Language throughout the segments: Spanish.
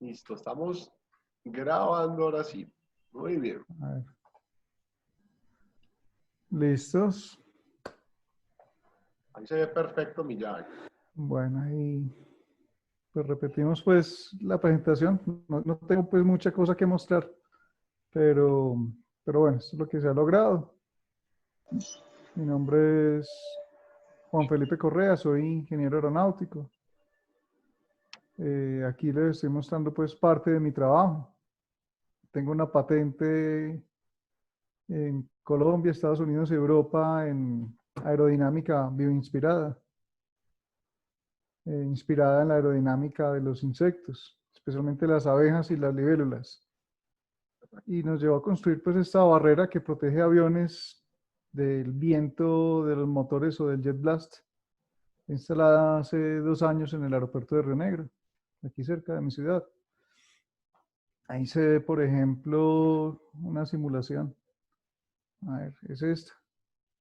Listo, estamos grabando ahora sí. Muy bien. A ver. ¿Listos? Ahí se ve perfecto mi llave. Bueno, ahí pues repetimos pues la presentación. No tengo pues mucha cosa que mostrar, pero, pero bueno, esto es lo que se ha logrado. Mi nombre es Juan Felipe Correa, soy ingeniero aeronáutico. Aquí les estoy mostrando pues parte de mi trabajo. Tengo una patente en Colombia, Estados Unidos y Europa en aerodinámica bioinspirada. Inspirada en la aerodinámica de los insectos, especialmente las abejas y las libélulas. Y nos llevó a construir pues esta barrera que protege aviones del viento de los motores o del jet blast, instalada hace 2 años en el aeropuerto de Río Negro, aquí cerca de mi ciudad. Ahí se ve, por ejemplo, una simulación. A ver, es esta,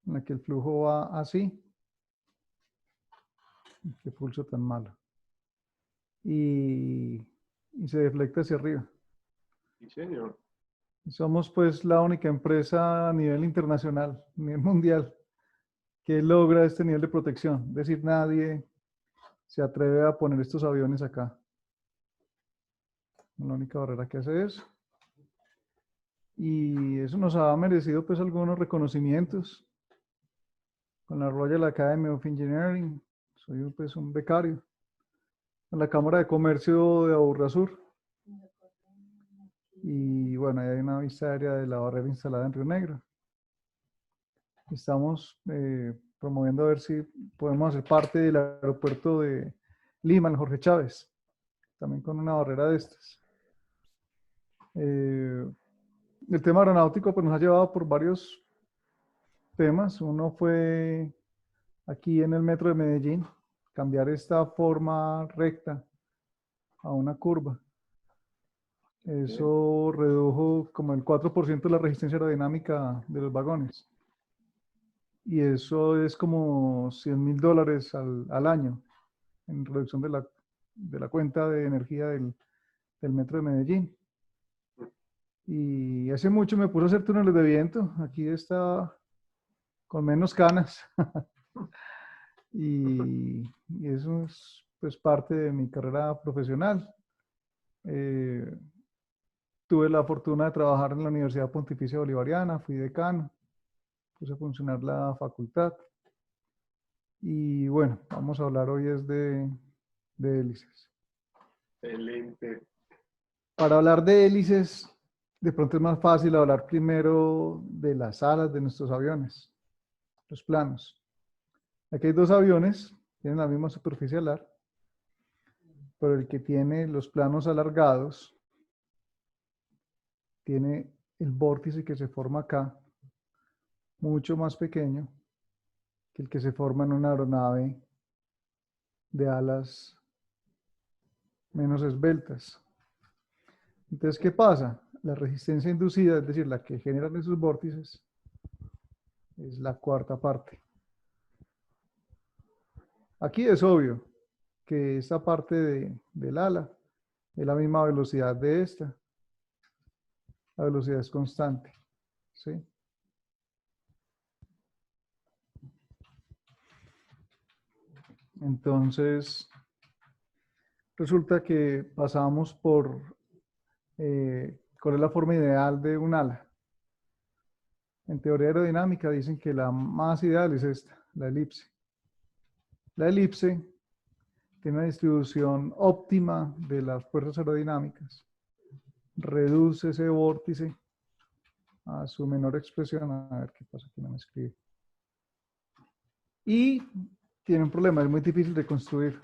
en la que el flujo va así. Qué pulso tan malo. Y, y se deflecta hacia arriba. Sí, señor. Somos pues la única empresa a nivel internacional, a nivel mundial, que logra este nivel de protección. Es decir, nadie se atreve a poner estos aviones acá. La única barrera que hace eso. Y eso nos ha merecido pues algunos reconocimientos con la Royal Academy of Engineering. Soy pues un becario. Con la Cámara de Comercio de Aburrasur. Y bueno, ahí hay una vista aérea de la barrera instalada en Río Negro. Estamos promoviendo a ver si podemos hacer parte del aeropuerto de Lima, el Jorge Chávez, también con una barrera de estas. El tema aeronáutico pues, nos ha llevado por varios temas. Uno fue aquí en el metro de Medellín, cambiar esta forma recta a una curva. Eso redujo como el 4% de la resistencia aerodinámica de los vagones. Y eso es como $100.000 al año en reducción de la cuenta de energía del metro de Medellín. Y hace mucho me puse a hacer túneles de viento. Aquí está con menos canas. y eso es pues parte de mi carrera profesional. Eh, Tuve la fortuna de trabajar en la Universidad Pontificia Bolivariana, fui decano, puse a funcionar la facultad. Y bueno, vamos a hablar hoy es de hélices. Excelente. Para hablar de hélices, de pronto es más fácil hablar primero de las alas de nuestros aviones, los planos. Aquí hay dos aviones, tienen la misma superficie alar, pero el que tiene los planos alargados tiene el vórtice que se forma acá, mucho más pequeño que el que se forma en una aeronave de alas menos esbeltas. Entonces, ¿qué pasa? La resistencia inducida, es decir, la que generan esos vórtices, es la cuarta parte. Aquí es obvio que esta parte del ala es la misma velocidad de esta. La velocidad es constante. ¿Sí? Entonces, resulta que pasamos por cuál es la forma ideal de un ala. En teoría aerodinámica dicen que la más ideal es esta, la elipse. La elipse tiene una distribución óptima de las fuerzas aerodinámicas. Reduce ese vórtice a su menor expresión. A ver qué pasa, que no me escribe. Y tiene un problema, es muy difícil de construir.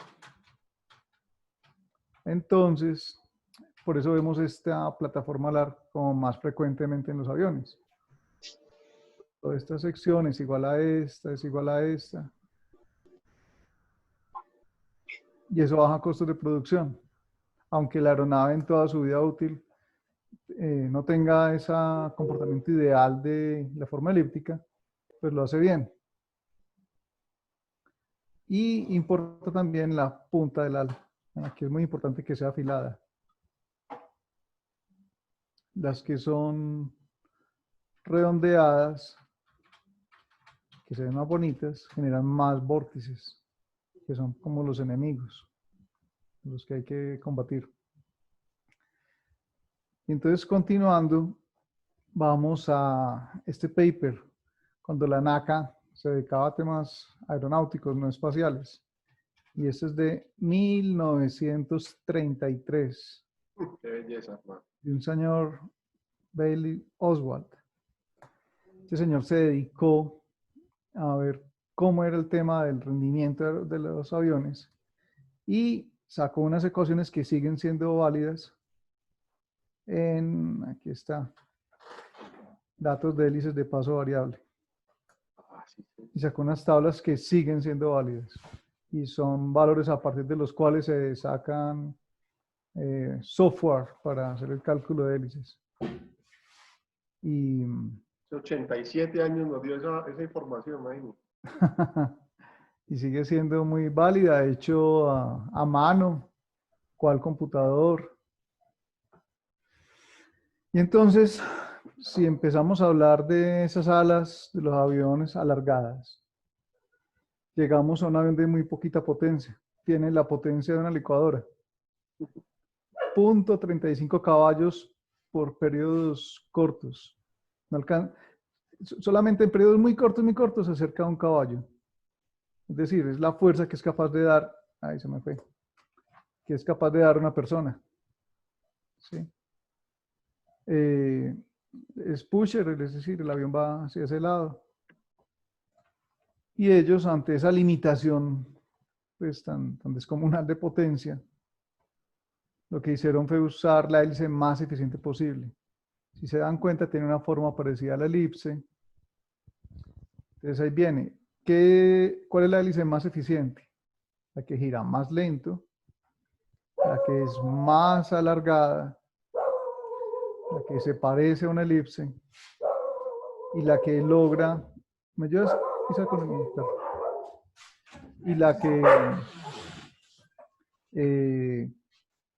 Entonces, por eso vemos esta plataforma alar como más frecuentemente en los aviones. Toda esta sección es igual a esta, es igual a esta. Y eso baja costos de producción. Aunque la aeronave en toda su vida útil no tenga ese comportamiento ideal de la forma elíptica, pues lo hace bien. Y importa también la punta del ala. Aquí es muy importante que sea afilada. las que son redondeadas, que se ven más bonitas, generan más vórtices, que son como los enemigos, los que hay que combatir. Y entonces, continuando, vamos a este paper, cuando la NACA se dedicaba a temas aeronáuticos, no espaciales. Y este es de 1933, Qué belleza, man. de un señor Bailey Oswald. Este señor se dedicó a ver cómo era el tema del rendimiento de los aviones y sacó unas ecuaciones que siguen siendo válidas aquí está, datos de hélices de paso variable. Ah, sí, sí. Y sacó unas tablas que siguen siendo válidas y son valores a partir de los cuales se sacan software para hacer el cálculo de hélices. Y 87 años nos dio esa información, imagínate. y sigue siendo muy válida, hecho a mano, cual computador. Y entonces, si empezamos a hablar de esas alas de los aviones alargadas, llegamos a un avión de muy poquita potencia. Tiene la potencia de una licuadora. 0.35 caballos por periodos cortos. No solamente en periodos muy cortos se acerca a un caballo. Es decir, es la fuerza que es capaz de dar, ahí se me fue, que es capaz de dar una persona. ¿Sí? Es pusher, es decir, el avión va hacia ese lado. Y ellos, ante esa limitación pues, tan descomunal de potencia, lo que hicieron fue usar la hélice más eficiente posible. Si se dan cuenta, tiene una forma parecida a la elipse. Entonces ahí viene. ¿Cuál es la hélice más eficiente? La que gira más lento, la que es más alargada, la que se parece a una elipse y la que logra, ¿me ayudas, Isa, con el y la que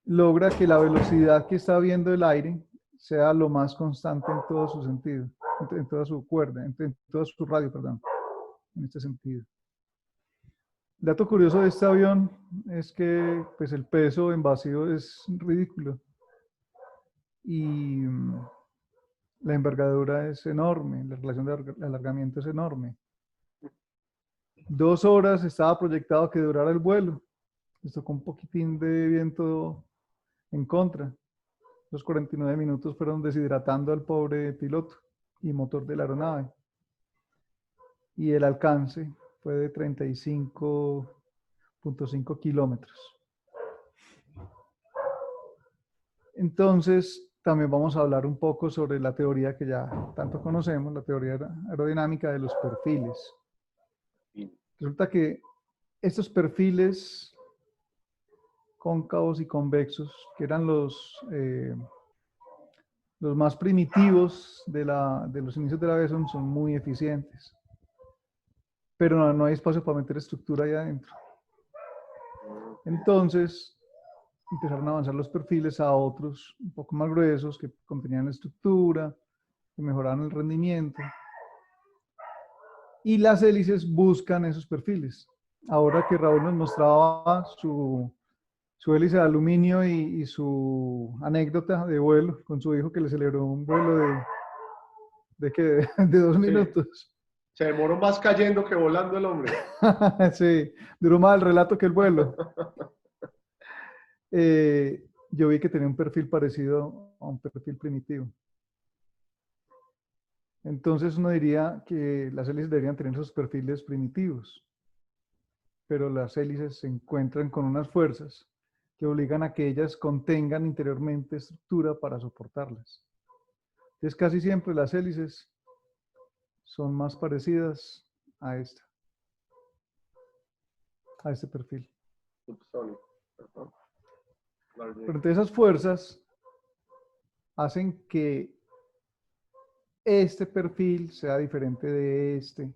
logra que la velocidad que está viendo el aire sea lo más constante en todo su sentido, en toda su cuerda, en todo su radio, perdón, en este sentido. El dato curioso de este avión es que pues, el peso en vacío es ridículo y la envergadura es enorme, la relación de alargamiento es enorme. 2 horas estaba proyectado que durara el vuelo. Esto con un poquitín de viento en contra. Los 49 minutos fueron deshidratando al pobre piloto y motor de la aeronave. Y el alcance fue de 35.5 kilómetros. Entonces, también vamos a hablar un poco sobre la teoría que ya tanto conocemos, la teoría aerodinámica de los perfiles. Resulta que estos perfiles cóncavos y convexos, que eran los más primitivos de los inicios de la aviación, son muy eficientes. Pero no hay espacio para meter estructura ahí adentro. Entonces, empezaron a avanzar los perfiles a otros un poco más gruesos que contenían estructura, que mejoraban el rendimiento. Y las hélices buscan esos perfiles. Ahora que Raúl nos mostraba su hélice de aluminio y su anécdota de vuelo con su hijo que le celebró un vuelo de 2 minutos. Se demoró más cayendo que volando el hombre. Sí, duró más el relato que el vuelo. Yo vi que tenía un perfil parecido a un perfil primitivo. Entonces uno diría que las hélices deberían tener esos perfiles primitivos, pero las hélices se encuentran con unas fuerzas que obligan a que ellas contengan interiormente estructura para soportarlas. Entonces casi siempre las hélices son más parecidas a este perfil. Pero entonces esas fuerzas hacen que este perfil sea diferente de este.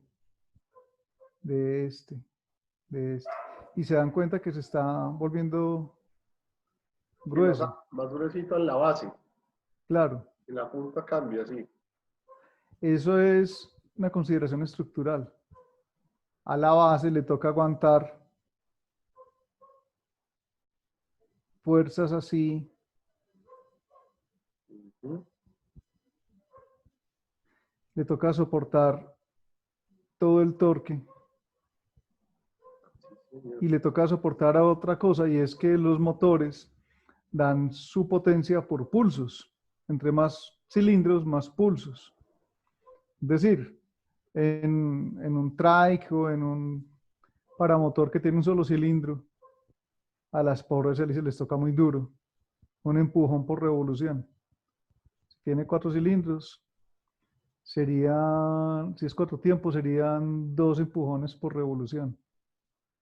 Y se dan cuenta que se está volviendo grueso. Más gruesito en la base. Claro. Y la punta cambia, sí. Eso es una consideración estructural. A la base le toca aguantar fuerzas así, Ujú. le toca soportar todo el torque Señor. y le toca soportar a otra cosa, y es que los motores dan su potencia por pulsos. Entre más cilindros, más pulsos. Es decir, en un trike o en un paramotor que tiene un solo cilindro, a las pobres hélices les toca muy duro, un empujón por revolución. Si tiene 4 cilindros, serían, si es 4 tiempos, serían 2 empujones por revolución.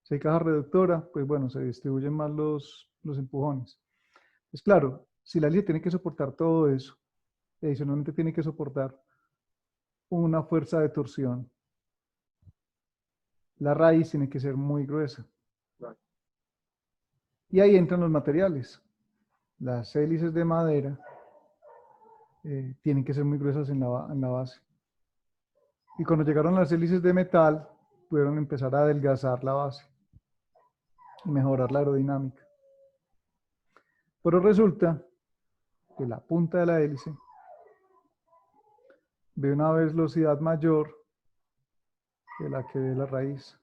Si hay caja reductora, pues bueno, se distribuyen más los empujones. Es claro, si la hélice tiene que soportar todo eso, adicionalmente tiene que soportar una fuerza de torsión, la raíz tiene que ser muy gruesa. Claro. Y ahí entran los materiales. Las hélices de madera tienen que ser muy gruesas en la base. Y cuando llegaron las hélices de metal, pudieron empezar a adelgazar la base y mejorar la aerodinámica. Pero resulta que la punta de la hélice ve una velocidad mayor que la que ve la raíz.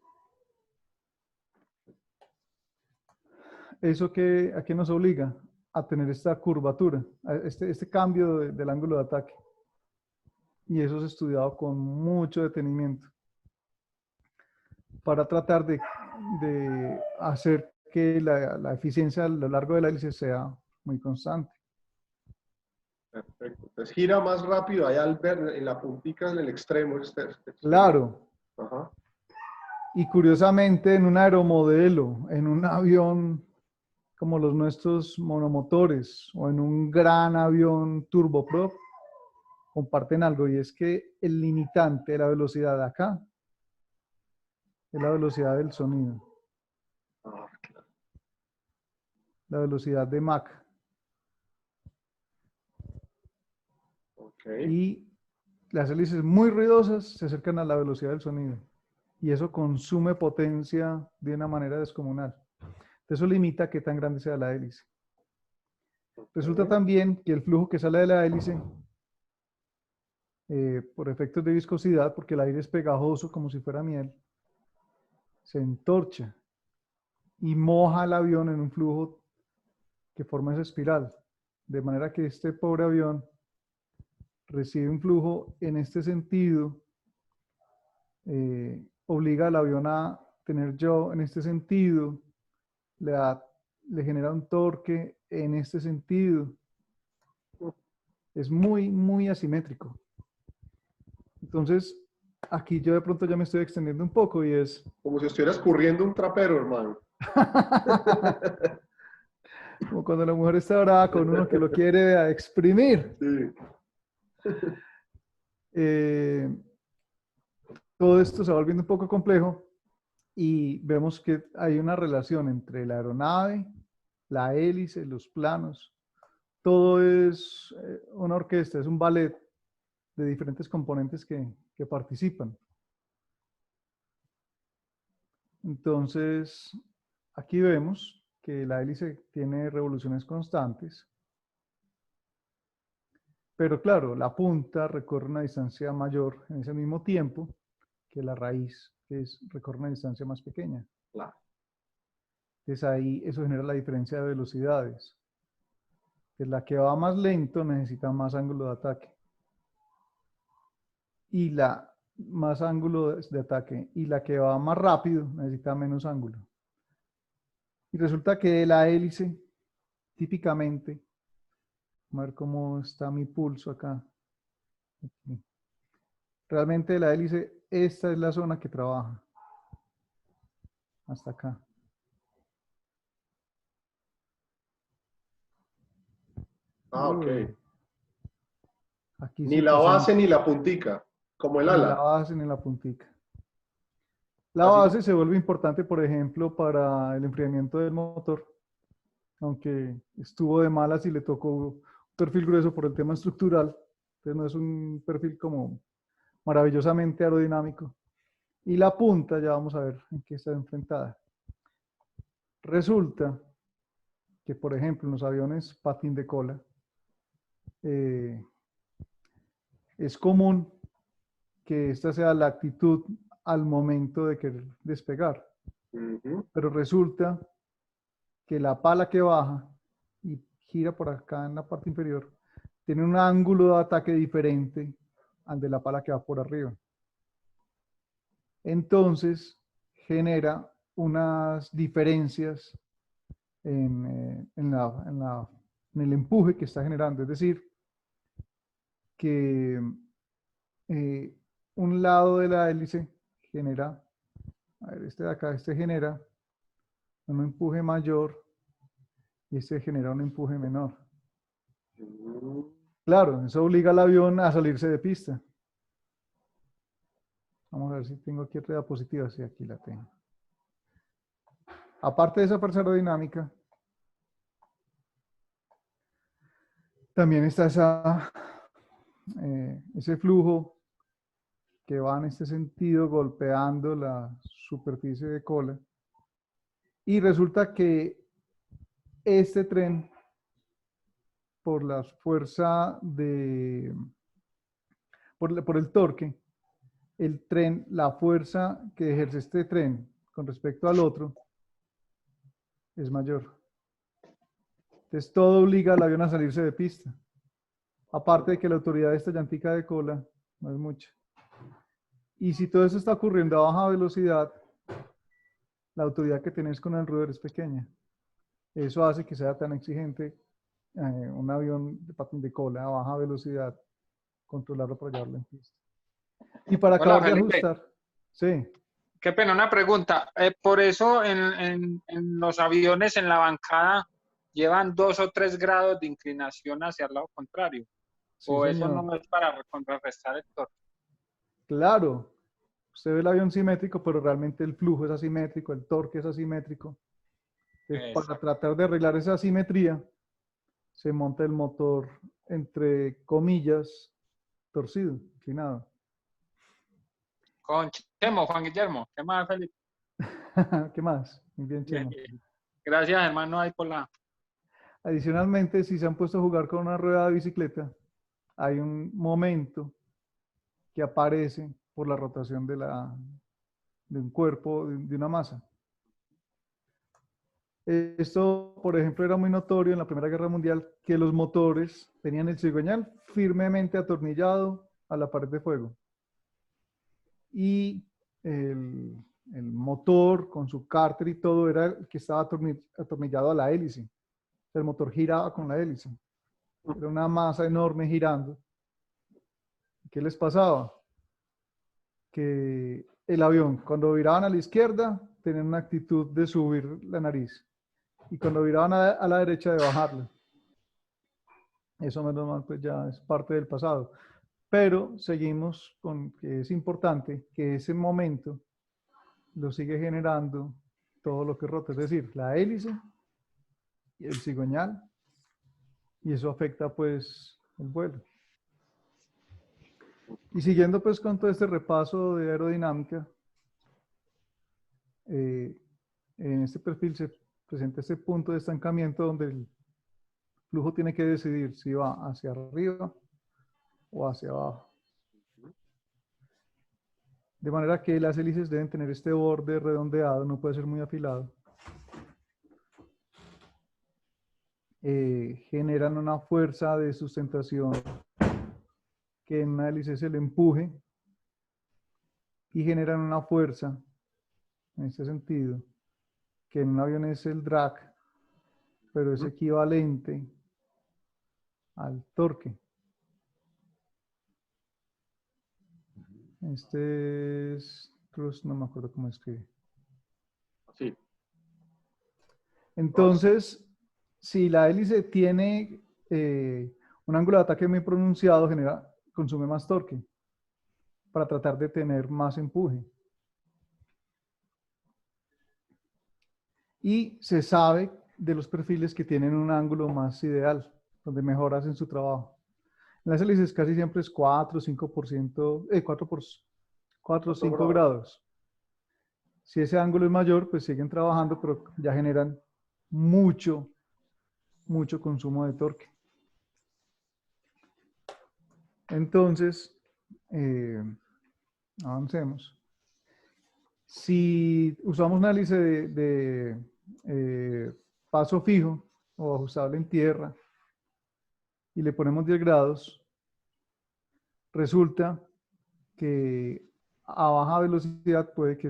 ¿Eso a qué nos obliga? A tener esta curvatura, este cambio del ángulo de ataque. Y eso es estudiado con mucho detenimiento para tratar de hacer que la eficiencia a lo largo de la hélice sea muy constante. Perfecto. Entonces gira más rápido allá al ver en la puntica en el extremo exterior. Claro, Ajá. y curiosamente en un aeromodelo, en un avión como los nuestros monomotores o en un gran avión turboprop, comparten algo, y es que el limitante de la velocidad de acá es la velocidad del sonido, Ah, claro. la velocidad de Mach. Ok. Y las hélices muy ruidosas se acercan a la velocidad del sonido. Y eso consume potencia de una manera descomunal. Eso limita qué tan grande sea la hélice. Resulta Ok. también que el flujo que sale de la hélice, por efectos de viscosidad, porque el aire es pegajoso como si fuera miel, se entorcha y moja el avión en un flujo que forma esa espiral. De manera que este pobre avión recibe un flujo en este sentido, obliga al avión a tener yaw en este sentido, le, da, le genera un torque en este sentido. Es muy, muy asimétrico. Entonces, aquí yo de pronto ya me estoy extendiendo un poco y es... Como si estuviera escurriendo un trapero, hermano. como cuando la mujer está brava con uno que lo quiere exprimir. Sí. Eh, todo esto se va volviendo un poco complejo y vemos que hay una relación entre la aeronave, la hélice, los planos. Todo es una orquesta, es un ballet de diferentes componentes que participan. Entonces, aquí vemos que la hélice tiene revoluciones constantes, pero claro, la punta recorre una distancia mayor en ese mismo tiempo que la raíz, recorre una distancia más pequeña. Claro. Entonces ahí eso genera la diferencia de velocidades. Entonces, la que va más lento necesita más ángulo de ataque. Y la más ángulo de ataque. Y la que va más rápido necesita menos ángulo. Y resulta que la hélice, típicamente, vamos a ver cómo está mi pulso acá. Aquí. Realmente la hélice, esta es la zona que trabaja. Hasta acá. Ah, ok. Aquí Ni se la base presenta ni la puntica, como el ni la ala. base ni la puntica. La Así. base se vuelve importante, por ejemplo, para el enfriamiento del motor, aunque estuvo de malas y le tocó perfil grueso por el tema estructural, entonces no es un perfil como maravillosamente aerodinámico. Y la punta, ya vamos a ver en qué está enfrentada. Resulta que, por ejemplo, en los aviones patín de cola, es común que esta sea la actitud al momento de querer despegar. Pero resulta que la pala que baja y gira por acá en la parte inferior tiene un ángulo de ataque diferente al de la pala que va por arriba. Entonces genera unas diferencias en el empuje que está generando. Es decir, que un lado de la hélice genera, a ver, este de acá, este genera un empuje mayor y este genera un empuje menor. Claro, eso obliga al avión a salirse de pista. Vamos a ver si tengo aquí otra diapositiva. Sí, aquí la tengo. Aparte de esa fuerza aerodinámica, también está ese flujo que va en este sentido golpeando la superficie de cola. Y resulta que este tren, por la fuerza por el torque, el tren, la fuerza que ejerce este tren con respecto al otro es mayor. Entonces todo obliga al avión a salirse de pista. Aparte de que la autoridad de esta llantica de cola no es mucha. Y si todo eso está ocurriendo a baja velocidad, la autoridad que tenés con el rudder es pequeña. Eso hace que sea tan exigente un avión de patín de cola a baja velocidad, controlarlo para llevarlo en pista. Y para Hola, acabar de Felipe. ajustar, sí, Qué pena, una pregunta. Por eso en los aviones en la bancada llevan 2 o 3 grados de inclinación hacia el lado contrario. sí, O eso señor. no es para contrarrestar el torque. Claro, usted ve el avión simétrico, pero realmente el flujo es asimétrico, el torque es asimétrico. Entonces, para Exacto. tratar de arreglar esa asimetría, se monta el motor, entre comillas, torcido, inclinado. Con Chemo, Juan Guillermo. ¿Qué más, Felipe? ¿Qué más? Muy bien, Bien, Chema. bien. Gracias, hermano, ahí por la... Adicionalmente, si se han puesto a jugar con una rueda de bicicleta, hay un momento que aparece por la rotación de un cuerpo, de una masa. Esto, por ejemplo, era muy notorio en la Primera Guerra Mundial, que los motores tenían el cigüeñal firmemente atornillado a la pared de fuego. Y el motor con su cárter y todo era el que estaba atornillado a la hélice. El motor giraba con la hélice. Era una masa enorme girando. ¿Qué les pasaba? Que el avión, cuando viraban a la izquierda, tenían una actitud de subir la nariz. Y cuando viraban a la derecha, de bajarla. Eso menos mal, pues ya es parte del pasado. Pero seguimos con que es importante que ese momento lo sigue generando todo lo que rota, es decir, la hélice y el cigüeñal, y eso afecta pues el vuelo. Y siguiendo pues con todo este repaso de aerodinámica, en este perfil se presenta este punto de estancamiento donde el flujo tiene que decidir si va hacia arriba o hacia abajo. De manera que las hélices deben tener este borde redondeado, no puede ser muy afilado. Generan una fuerza de sustentación que en una hélice es el empuje y generan una fuerza, en este sentido, que en un avión es el drag, pero es equivalente al torque. Este es Cruz, no me acuerdo cómo escribe. Sí. Entonces, si la hélice tiene un ángulo de ataque muy pronunciado, consume más torque para tratar de tener más empuje. Y se sabe de los perfiles que tienen un ángulo más ideal. donde mejor hacen su trabajo. En las hélices casi siempre es 4 o 5%, 4 o 5 grados. Si ese ángulo es mayor, pues siguen trabajando, pero ya generan mucho consumo de torque. Entonces, avancemos. Si usamos una hélice de paso fijo o ajustable en tierra y le ponemos 10 grados, resulta que a baja velocidad puede que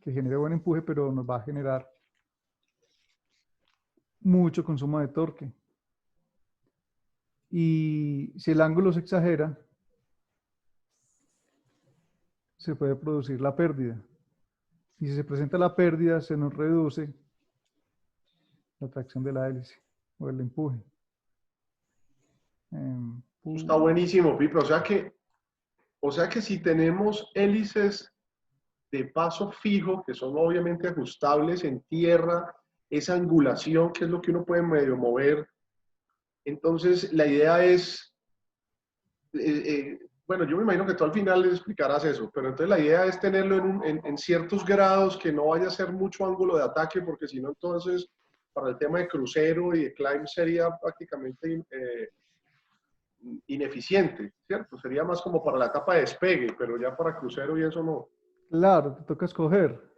genere buen empuje, pero nos va a generar mucho consumo de torque. Y si el ángulo se exagera, se puede producir la pérdida. Y si se presenta la pérdida, se nos reduce la tracción de la hélice o el empuje. Está buenísimo, Pipe. O sea que si tenemos hélices de paso fijo, que son obviamente ajustables en tierra, esa angulación, que es lo que uno puede medio mover, entonces la idea es, bueno, yo me imagino que tú al final les explicarás eso, pero entonces la idea es tenerlo en ciertos grados, que no vaya a ser mucho ángulo de ataque, porque si no, entonces para el tema de crucero y de climb sería prácticamente ineficiente, ¿cierto? Sería más como para la etapa de despegue, pero ya para crucero y eso no. Claro, te toca escoger.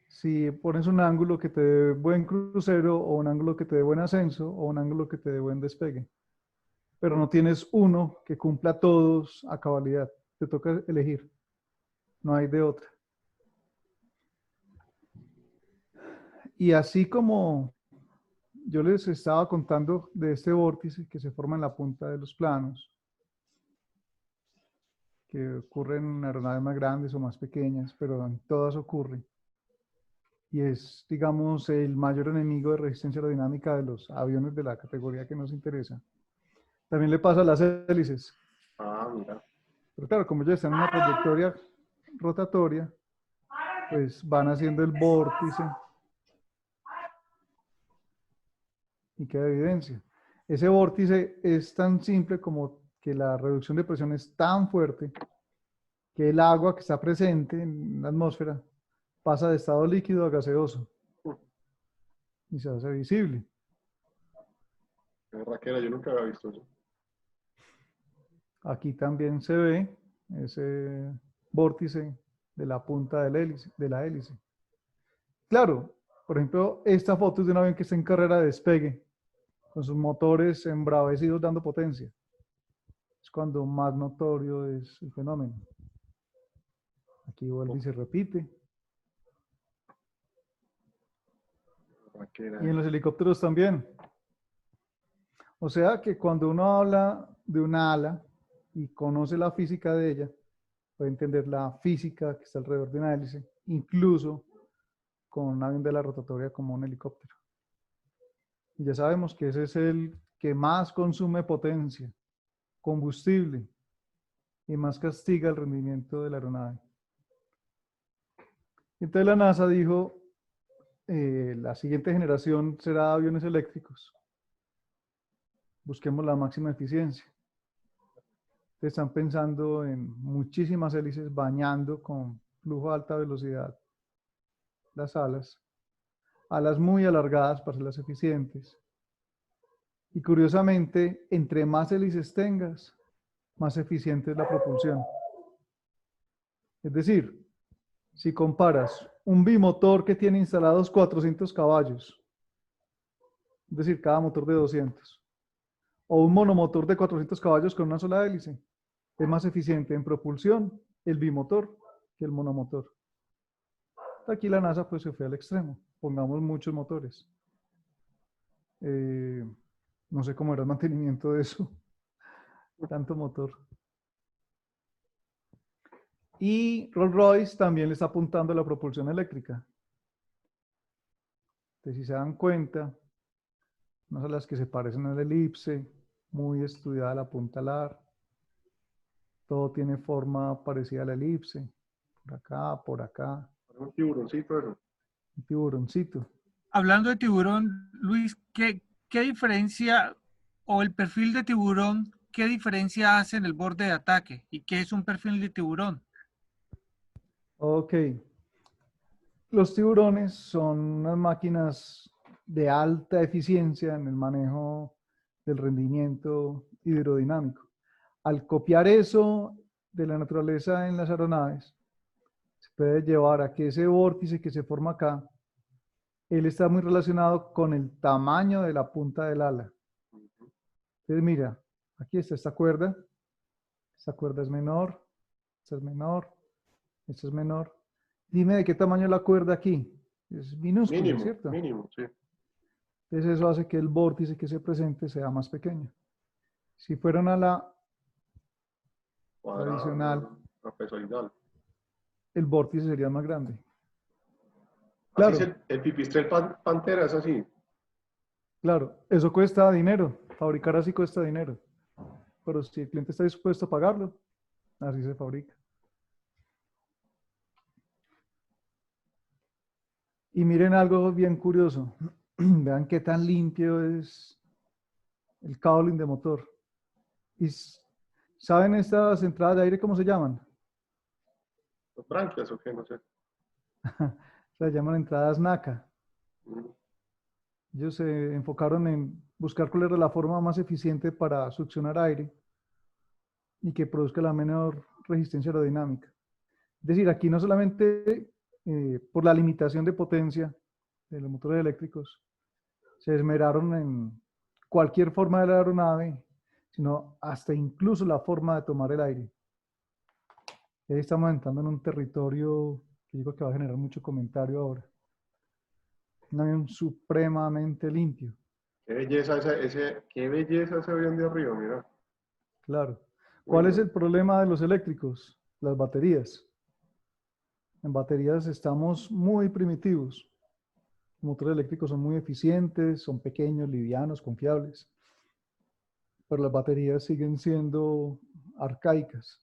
Si pones un ángulo que te dé buen crucero, o un ángulo que te dé buen ascenso, o un ángulo que te dé buen despegue. Pero no tienes uno que cumpla todos a cabalidad. Te toca elegir. No hay de otra. Y así como yo les estaba contando de este vórtice que se forma en la punta de los planos, que ocurre en aeronaves más grandes o más pequeñas, pero en todas ocurre. Y es, digamos, el mayor enemigo de resistencia aerodinámica de los aviones de la categoría que nos interesa. También le pasa a las hélices. Ah, mira. Pero claro, como ya están en una trayectoria rotatoria, pues van haciendo el vórtice y queda evidencia. Ese vórtice es tan simple como que la reducción de presión es tan fuerte que el agua que está presente en la atmósfera pasa de estado líquido a gaseoso y se hace visible. Raquel, yo nunca había visto eso. Aquí también se ve ese vórtice de la punta de la hélice. Claro, por ejemplo, esta foto es de un avión que está en carrera de despegue, con sus motores embravecidos dando potencia. Es cuando más notorio es el fenómeno. Aquí vuelve y se repite. Y en los helicópteros también. O sea que cuando uno habla de una ala y conoce la física de ella, puede entender la física que está alrededor de una hélice, incluso con un avión de la rotatoria como un helicóptero. Y ya sabemos que ese es el que más consume potencia, combustible, y más castiga el rendimiento de la aeronave. Entonces la NASA dijo, la siguiente generación será aviones eléctricos. Busquemos la máxima eficiencia. Están pensando en muchísimas hélices bañando con flujo a alta velocidad las alas muy alargadas para hacerlas eficientes. Y curiosamente, entre más hélices tengas, más eficiente es la propulsión. Es decir, si comparas un bimotor que tiene instalados 400 caballos, es decir, cada motor de 200, o un monomotor de 400 caballos con una sola hélice, es más eficiente en propulsión el bimotor que el monomotor. Aquí la NASA pues se fue al extremo, pongamos muchos motores. No sé cómo era el mantenimiento de eso, tanto motor. Y Rolls-Royce también le está apuntando a la propulsión eléctrica. Entonces, si se dan cuenta, unas alas que se parecen a la elipse, muy estudiada la punta alar. Todo tiene forma parecida a la elipse. Por acá, por acá. Un tiburoncito eso. Un tiburoncito. Hablando de tiburón, Luis, ¿qué diferencia o el perfil de tiburón, ¿qué diferencia hace en el borde de ataque? ¿Y qué es un perfil de tiburón? Ok. Los tiburones son unas máquinas de alta eficiencia en el manejo del rendimiento hidrodinámico. Al copiar eso de la naturaleza en las aeronaves, se puede llevar a que ese vórtice que se forma acá, él está muy relacionado con el tamaño de la punta del ala. Entonces, mira, aquí está esta cuerda es menor, esta es menor, esta es menor. Dime de qué tamaño es la cuerda aquí. Es minúscula, Mínimo, ¿cierto? mínimo, sí. Entonces eso hace que el vórtice que se presente sea más pequeño. Si fuera una ala Cuadrado, tradicional, trapezoidal. el vórtice sería más grande. Así es Claro, el pipistrel pantera, es así. claro, eso cuesta dinero. Fabricar así cuesta dinero. Pero si el cliente está dispuesto a pagarlo, así se fabrica. Y miren algo bien curioso. Vean qué tan limpio es el cowling de motor. ¿Y saben estas entradas de aire cómo se llaman? ¿Los branquias o qué? No sé. Se llaman entradas NACA. Mm. Ellos se enfocaron en buscar cuál era la forma más eficiente para succionar aire y que produzca la menor resistencia aerodinámica. Es decir, aquí no solamente por la limitación de potencia de los motores eléctricos, se esmeraron en cualquier forma de la aeronave, sino hasta incluso la forma de tomar el aire. Ahí estamos entrando en un territorio que digo que va a generar mucho comentario ahora. Un avión supremamente limpio, Qué belleza ese avión de arriba, mira. claro. Muy ¿Cuál es bueno. el problema de los eléctricos? Las baterías. En baterías estamos muy primitivos. Los motores eléctricos son muy eficientes, son pequeños, livianos, confiables, pero las baterías siguen siendo arcaicas.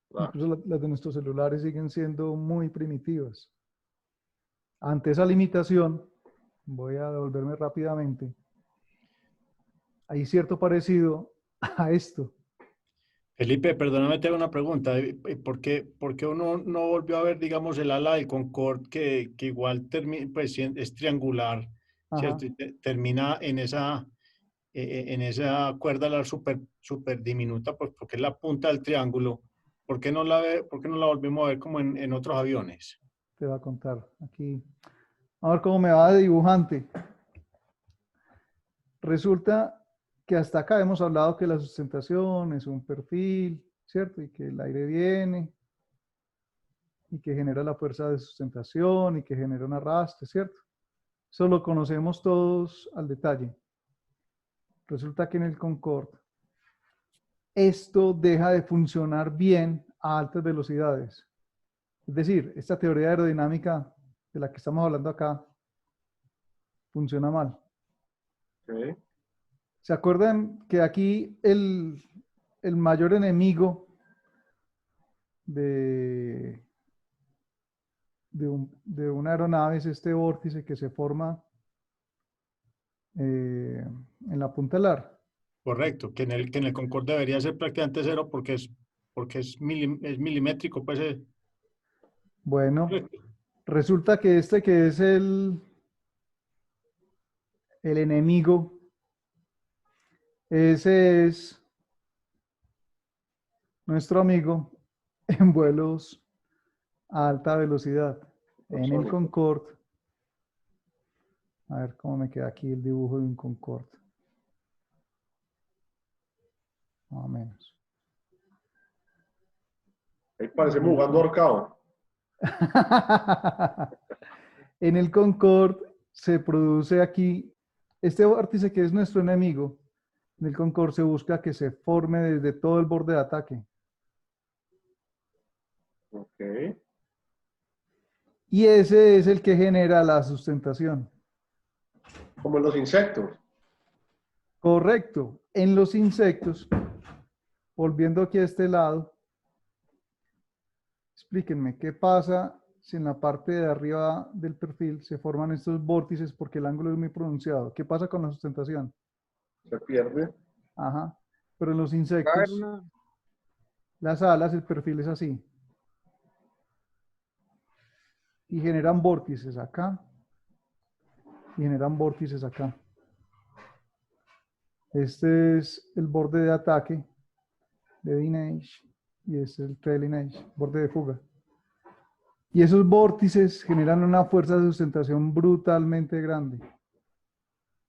Claro. Incluso las de nuestros celulares siguen siendo muy primitivas. Ante esa limitación, voy a devolverme rápidamente. Hay cierto parecido a esto. Felipe, perdóname, te hago una pregunta. Por qué uno no volvió a ver, digamos, el ala del Concorde que igual pues, es triangular, Ajá, ¿cierto? Y termina en esa cuerda la super diminuta, pues porque es la punta del triángulo. ¿Por qué no la volvimos a ver como en otros aviones? te voy a contar. Aquí, a ver cómo me va de dibujante. Resulta que hasta acá hemos hablado que la sustentación es un perfil, ¿cierto? Y que el aire viene y que genera la fuerza de sustentación y que genera un arrastre, ¿cierto? Eso lo conocemos todos al detalle. Resulta que en el Concorde esto deja de funcionar bien a altas velocidades. Es decir, esta teoría aerodinámica de la que estamos hablando acá funciona mal. Okay. ¿Se acuerdan que aquí el mayor enemigo de una aeronave es este vórtice que se forma en la punta del ar? Correcto, que en el Concorde debería ser prácticamente cero porque es milimétrico, pues. Bueno, resulta que este que es el enemigo, ese es nuestro amigo en vuelos a alta velocidad. En el Supersónico. Concorde, a ver cómo me queda aquí el dibujo de un Concorde. Más o menos. Ahí parecemos jugando ahorcado. En el Concorde se produce aquí, este vórtice que es nuestro enemigo, en el Concorde se busca que se forme desde todo el borde de ataque. Ok. Y ese es el que genera la sustentación. Como en los insectos. Correcto. En los insectos, volviendo aquí a este lado, explíquenme qué pasa si en la parte de arriba del perfil se forman estos vórtices porque el ángulo es muy pronunciado. ¿Qué pasa con la sustentación? Se pierde. Ajá. Pero en los Va a haber insectos, una- las alas, el perfil es así. Y generan vórtices acá. Y generan vórtices acá. Este es el borde de ataque, leading edge, y este es el trailing edge, borde de fuga. Y esos vórtices generan una fuerza de sustentación brutalmente grande.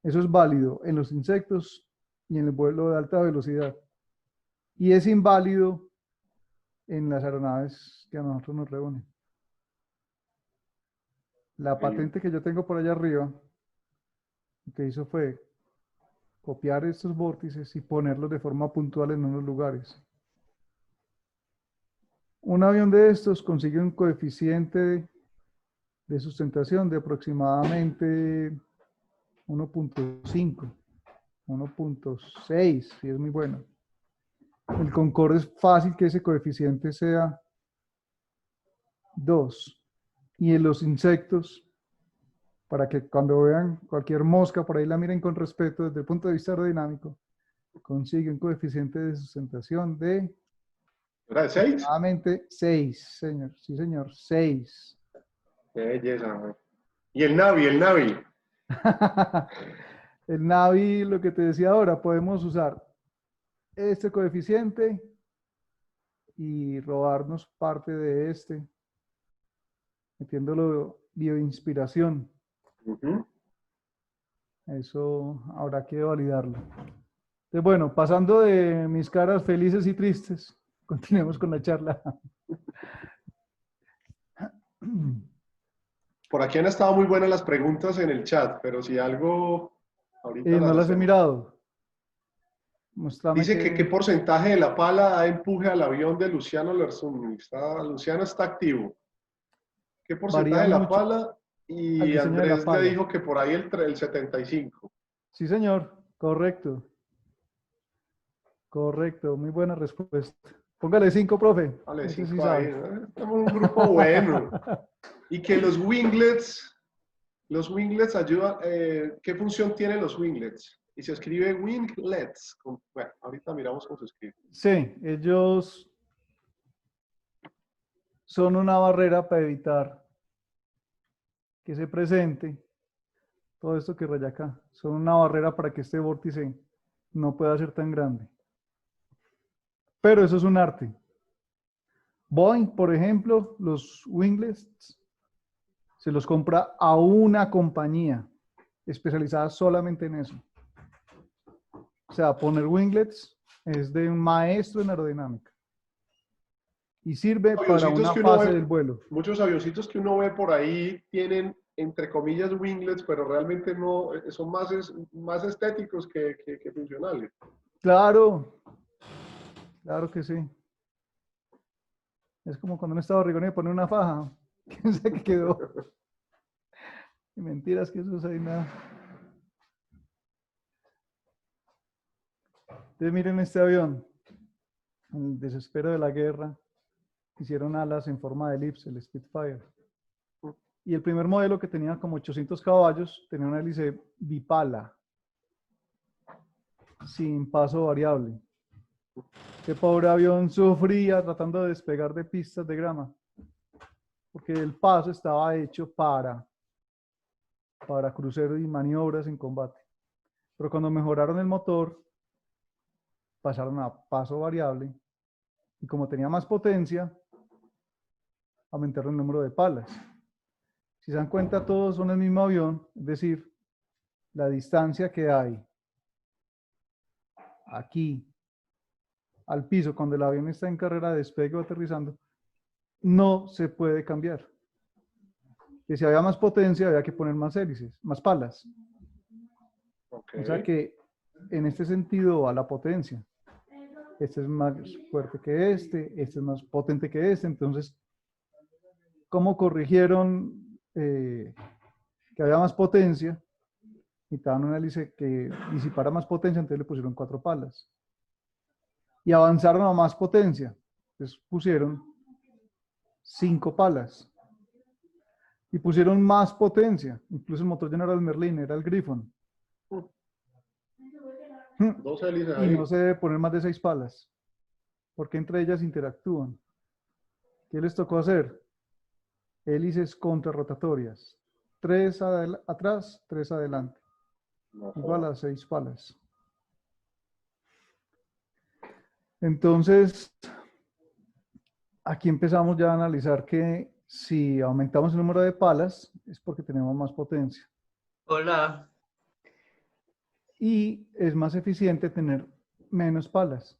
Eso es válido en los insectos y en el vuelo de alta velocidad. Y es inválido en las aeronaves que a nosotros nos reúnen. La patente que yo tengo por allá arriba, lo que hizo fue copiar estos vórtices y ponerlos de forma puntual en unos lugares. Un avión de estos consigue un coeficiente de sustentación de aproximadamente 1.5, 1.6, si es muy bueno. El Concorde es fácil que ese coeficiente sea 2. Y en los insectos, para que cuando vean cualquier mosca por ahí la miren con respeto desde el punto de vista aerodinámico, consigue un coeficiente de sustentación de ¿Era de 6? aproximadamente 6, señor. Sí, señor, 6. Qué belleza, güey. Y el Navi, el Navi. El Navi, lo que te decía ahora, podemos usar este coeficiente y robarnos parte de este, metiéndolo bioinspiración. Ujú. Eso habrá que validarlo. Entonces, bueno, pasando de mis caras felices y tristes, continuemos con la charla. Por aquí han estado muy buenas las preguntas en el chat, pero si algo, ahorita No las las he hacemos. mirado. Muéstrame Dice que qué porcentaje de la pala da empuje al avión de Luciano Lersuni. Luciano está activo. ¿Qué porcentaje varía de la mucho pala? al Y diseño de la Andrés le pala. dijo que por ahí el 75. Sí, señor, correcto. Correcto, muy buena respuesta. Póngale 5, profe. Vale, Ese 5 sí ahí. sabe. Estamos en un grupo bueno. Y que los winglets ayudan. ¿Qué función tienen los winglets? Y se escribe winglets. Bueno, ahorita miramos cómo se escribe. Sí, ellos son una barrera para evitar que se presente todo esto que raya acá. Son una barrera para que este vórtice no pueda ser tan grande. Pero eso es un arte. Boeing, por ejemplo, los winglets se los compra a una compañía especializada solamente en eso. O sea, poner winglets es de un maestro en aerodinámica. Y sirve para Avioncitos una que uno fase ve, del vuelo. muchos avioncitos que uno ve por ahí tienen, entre comillas, winglets, pero realmente no, son más estéticos que funcionales. Claro, claro que sí. Es como cuando uno está barrigón y pone una faja. ¿Quién sabe qué quedó? Y mentiras que eso es ahí nada. Entonces miren este avión. En el desespero de la guerra, hicieron alas en forma de elipse, el Spitfire. Y el primer modelo, que tenía como 800 caballos, tenía una hélice bipala, sin paso variable. Este pobre avión sufría tratando de despegar de pistas de grama, porque el paso estaba hecho para cruceros y maniobras en combate. Pero cuando mejoraron el motor, pasaron a paso variable, y como tenía más potencia, aumentaron el número de palas. Si se dan cuenta, todos son el mismo avión, es decir, la distancia que hay aquí al piso cuando el avión está en carrera de despegue o aterrizando, no se puede cambiar. Que si había más potencia, había que poner más hélices, más palas. Okay. O sea que en este sentido va la potencia. Este es más fuerte que este es más potente que este. Entonces, ¿cómo corrigieron que había más potencia? Necesitaban una hélice que disipara más potencia, entonces le pusieron 4 palas. Y avanzaron a más potencia, entonces pusieron 5 palas. Y pusieron más potencia, incluso el motor ya no era el Merlin, era el Griffon. Dos hélices Y ahí. no se debe poner más de 6 palas, porque entre ellas interactúan. ¿Qué les tocó hacer? Hélices contrarrotatorias. 3 atrás, 3 adelante. No Igual joda. a 6 palas. Entonces, aquí empezamos ya a analizar que si aumentamos el número de palas es porque tenemos más potencia. Hola. Y es más eficiente tener menos palas.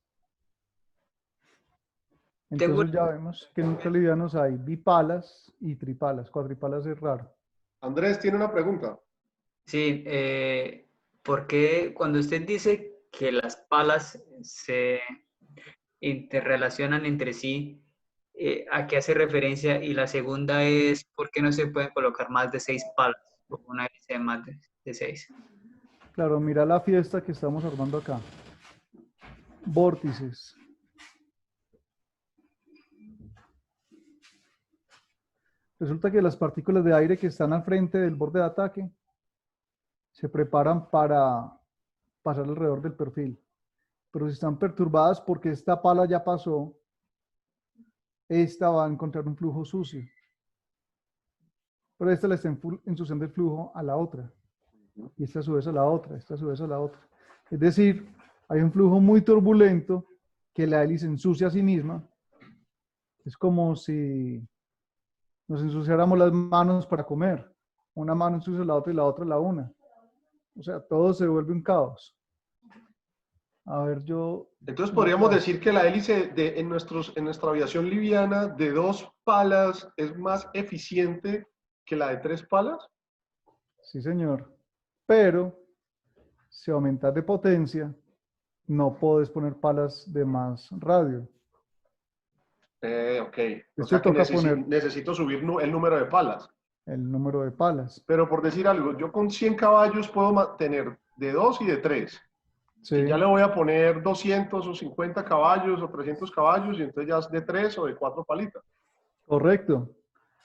Tengo, Entonces ya vemos que en ultralivianos hay bipalas y tripalas. Cuatripalas es raro. Andrés tiene una pregunta. sí, ¿por qué cuando usted dice que las palas se interrelacionan entre sí, a qué hace referencia? Y la segunda es, ¿por qué no se pueden colocar más de 6 palas o una hélice de más de 6? Claro, mira la fiesta que estamos armando acá. Vórtices. Resulta que las partículas de aire que están al frente del borde de ataque se preparan para pasar alrededor del perfil. Pero si están perturbadas porque esta pala ya pasó, esta va a encontrar un flujo sucio. Pero esta le está ensuciando el flujo a la otra. Y esta a su vez a la otra, esta a su vez a la otra. Es decir, hay un flujo muy turbulento que la hélice ensucia a sí misma. Es como si nos ensuciáramos las manos para comer. Una mano ensucia la otra y la otra la una. O sea, todo se vuelve un caos. A ver, yo... Entonces podríamos decir que la hélice en nuestra aviación liviana de 2 palas es más eficiente que la de 3 palas. Sí, señor. Pero si aumentas de potencia, no puedes poner palas de más radio. Ok. O Esto sea que toca poner necesito subir el número de palas. el número de palas. Pero por decir algo, yo con 100 caballos puedo tener de 2 y de 3. Sí, Si ya le voy a poner 200 o 50 caballos o 300 caballos y entonces ya es de 3 o de 4 palitas. correcto.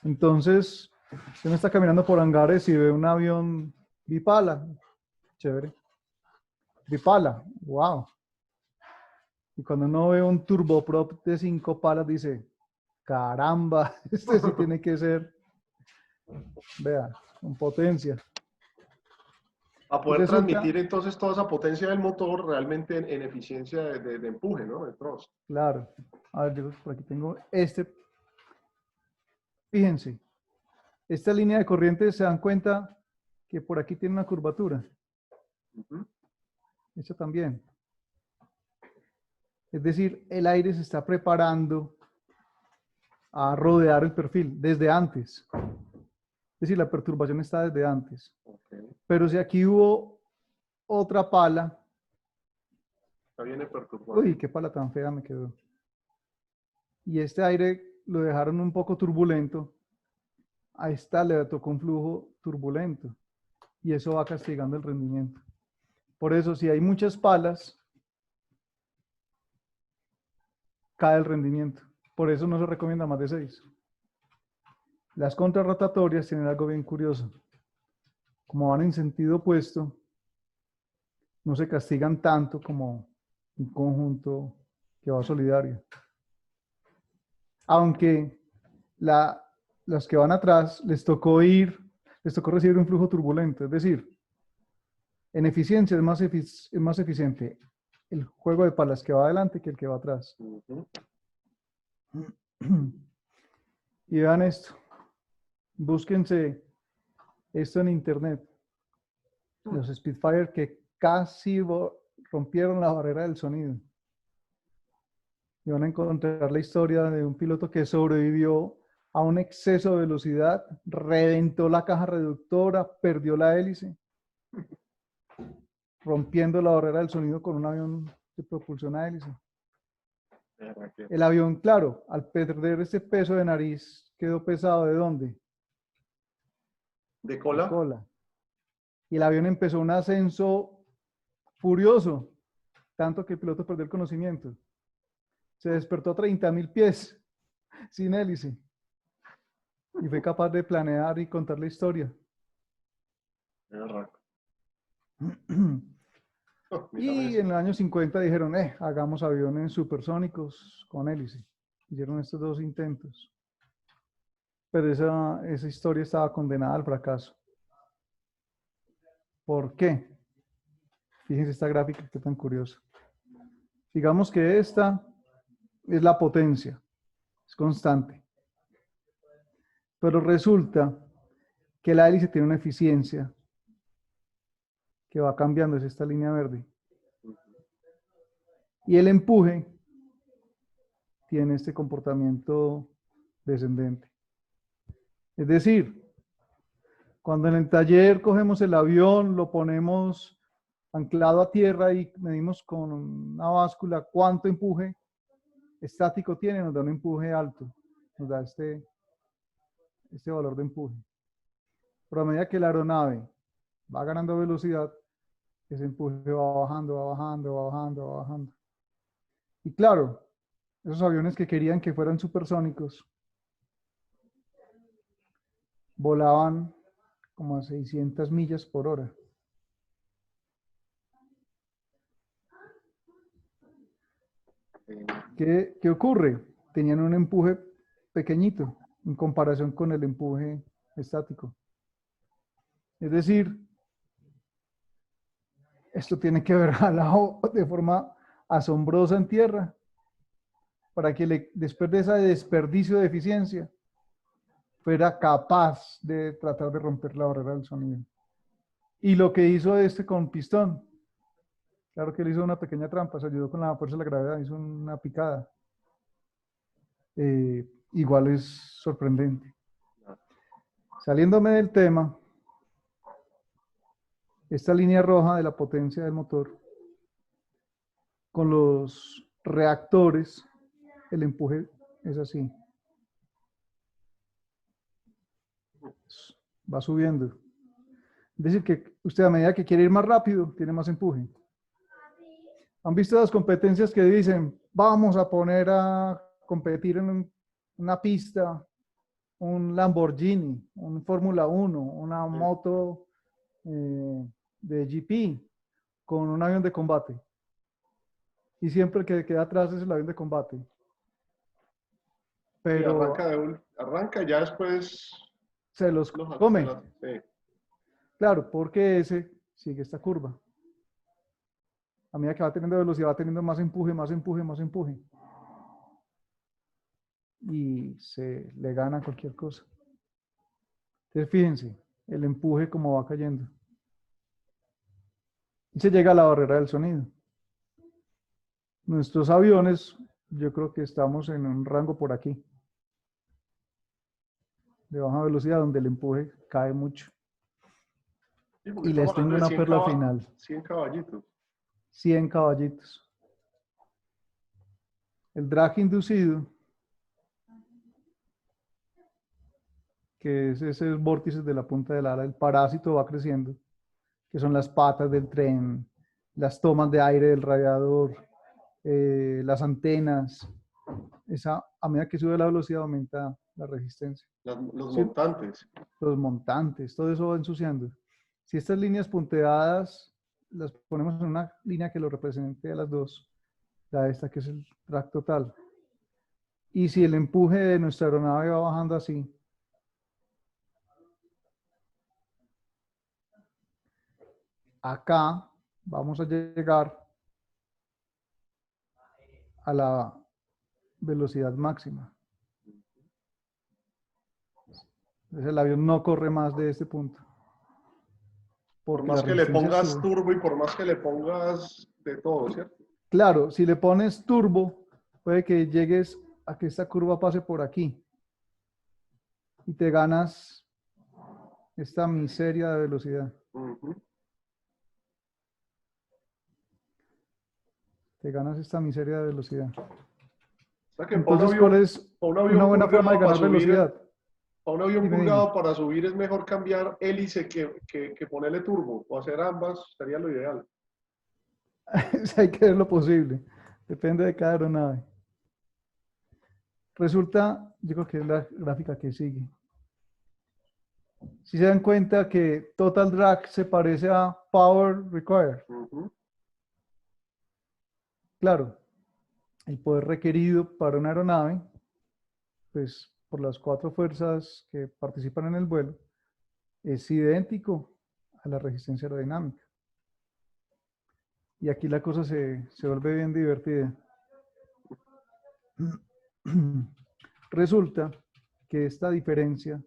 Entonces, usted me está caminando por hangares y ve un avión bipala. Chévere. Bipala. Wow. Y cuando uno ve un turboprop de 5 palas, dice, caramba, este sí tiene que ser, vea, con potencia. A poder Resulta- transmitir entonces toda esa potencia del motor realmente en eficiencia de empuje, ¿no? De thrust. Claro. A ver, yo por aquí tengo este. Fíjense, esta línea de corriente se dan cuenta que por aquí tiene una curvatura. Ujú. Esta también. Es decir, el aire se está preparando a rodear el perfil desde antes. Es decir, la perturbación está desde antes. Okay. Pero si aquí hubo otra pala, Ya viene perturbado. uy, qué pala tan fea me quedó. Y este aire lo dejaron un poco turbulento. A esta le tocó un flujo turbulento. Y eso va castigando el rendimiento. Por eso, si hay muchas palas, cae el rendimiento. Por eso no se recomienda más de 6. Las contrarrotatorias tienen algo bien curioso. Como van en sentido opuesto, no se castigan tanto como un conjunto que va solidario. Aunque los que van atrás les tocó recibir un flujo turbulento. Es decir, en eficiencia es más eficiente el juego de palas que va adelante que el que va atrás. Ujú. Y vean esto. Búsquense esto en internet. Los Spitfire que casi rompieron la barrera del sonido. Y van a encontrar la historia de un piloto que sobrevivió a un exceso de velocidad, reventó la caja reductora, perdió la hélice, rompiendo la barrera del sonido con un avión de propulsión a hélice. El avión, claro, al perder ese peso de nariz, quedó pesado. ¿De dónde? ¿De De cola? cola. Y el avión empezó un ascenso furioso, tanto que el piloto perdió el conocimiento. Se despertó a 30.000 pies, sin hélice. Y fue capaz de planear y contar la historia. Mira Y eso. en los años 50 dijeron, hagamos aviones supersónicos con hélice. Hicieron estos dos intentos. Pero esa historia estaba condenada al fracaso. ¿Por qué? Fíjense esta gráfica, qué tan curiosa. Digamos que esta es la potencia, es constante. Pero resulta que la hélice tiene una eficiencia que va cambiando, es esta línea verde. Y el empuje tiene este comportamiento descendente. Es decir, cuando en el taller cogemos el avión, lo ponemos anclado a tierra y medimos con una báscula cuánto empuje estático tiene, nos da un empuje alto, nos da este valor de empuje. Pero a medida que la aeronave va ganando velocidad, ese empuje va bajando, va bajando, va bajando, va bajando. Y claro, esos aviones que querían que fueran supersónicos volaban como a 600 millas por hora. ¿Qué ocurre? Tenían un empuje pequeñito en comparación con el empuje estático. Es decir, esto tiene que haber jalado de forma asombrosa en tierra para que después de ese desperdicio de eficiencia fuera capaz de tratar de romper la barrera del sonido. Y lo que hizo con pistón, claro que él hizo una pequeña trampa, se ayudó con la fuerza de la gravedad, hizo una picada. Igual es sorprendente. Saliéndome del tema, esta línea roja de la potencia del motor, con los reactores, el empuje es así. Va subiendo. Es decir, que usted a medida que quiere ir más rápido, tiene más empuje. ¿Han visto las competencias que dicen, vamos a poner a competir en una pista, un Lamborghini, un Fórmula 1, una moto de GP con un avión de combate? Y siempre el que queda atrás es el avión de combate. Pero arranca y ya después se los come. Sí. Claro, porque ese sigue esta curva. A medida que va teniendo velocidad, va teniendo más empuje, más empuje, más empuje. Y se le gana cualquier cosa. Entonces, fíjense, el empuje como va cayendo. Y se llega a la barrera del sonido. Nuestros aviones, yo creo que estamos en un rango por aquí, de baja velocidad, donde el empuje cae mucho. Sí, y les tengo una perla final. 100 caballitos. 100 caballitos. El drag inducido, que es ese vórtice de la punta del ala, el parásito va creciendo, que son las patas del tren, las tomas de aire del radiador, las antenas. A medida que sube la velocidad aumenta la resistencia. Los Sí. montantes. Los montantes, todo eso va ensuciando. Si estas líneas punteadas las ponemos en una línea que lo represente a las dos, esta que es el drag total, y si el empuje de nuestra aeronave va bajando así, acá vamos a llegar a la velocidad máxima. Entonces el avión no corre más de este punto. Por más que le pongas turbo y por más que le pongas de todo, ¿cierto? Claro, si le pones turbo, puede que llegues a que esta curva pase por aquí y te ganas esta miseria de velocidad. Te ganas esta miseria de velocidad. O sea que Entonces, ¿cuál es una buena forma de ganar velocidad? Para un avión Dime, pulgado dime. para subir es mejor cambiar hélice que ponerle turbo o hacer ambas sería lo ideal. Hay que ver lo posible. Depende de cada aeronave. Resulta, yo creo que es la gráfica que sigue. Si se dan cuenta que total drag se parece a power required. claro, el poder requerido para una aeronave, pues por las 4 fuerzas que participan en el vuelo, es idéntico a la resistencia aerodinámica. Y aquí la cosa se vuelve bien divertida. Resulta que esta diferencia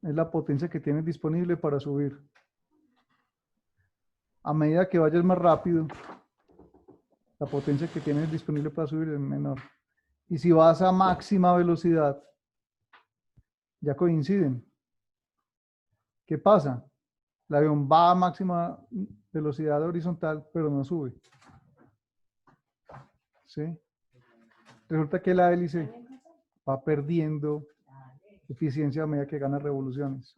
es la potencia que tienes disponible para subir. A medida que vayas más rápido, la potencia que tienes disponible para subir es menor. Y si vas a máxima velocidad, ya coinciden. ¿Qué pasa? El avión va a máxima velocidad horizontal, pero no sube. ¿Sí? Resulta que la hélice va perdiendo eficiencia a medida que gana revoluciones.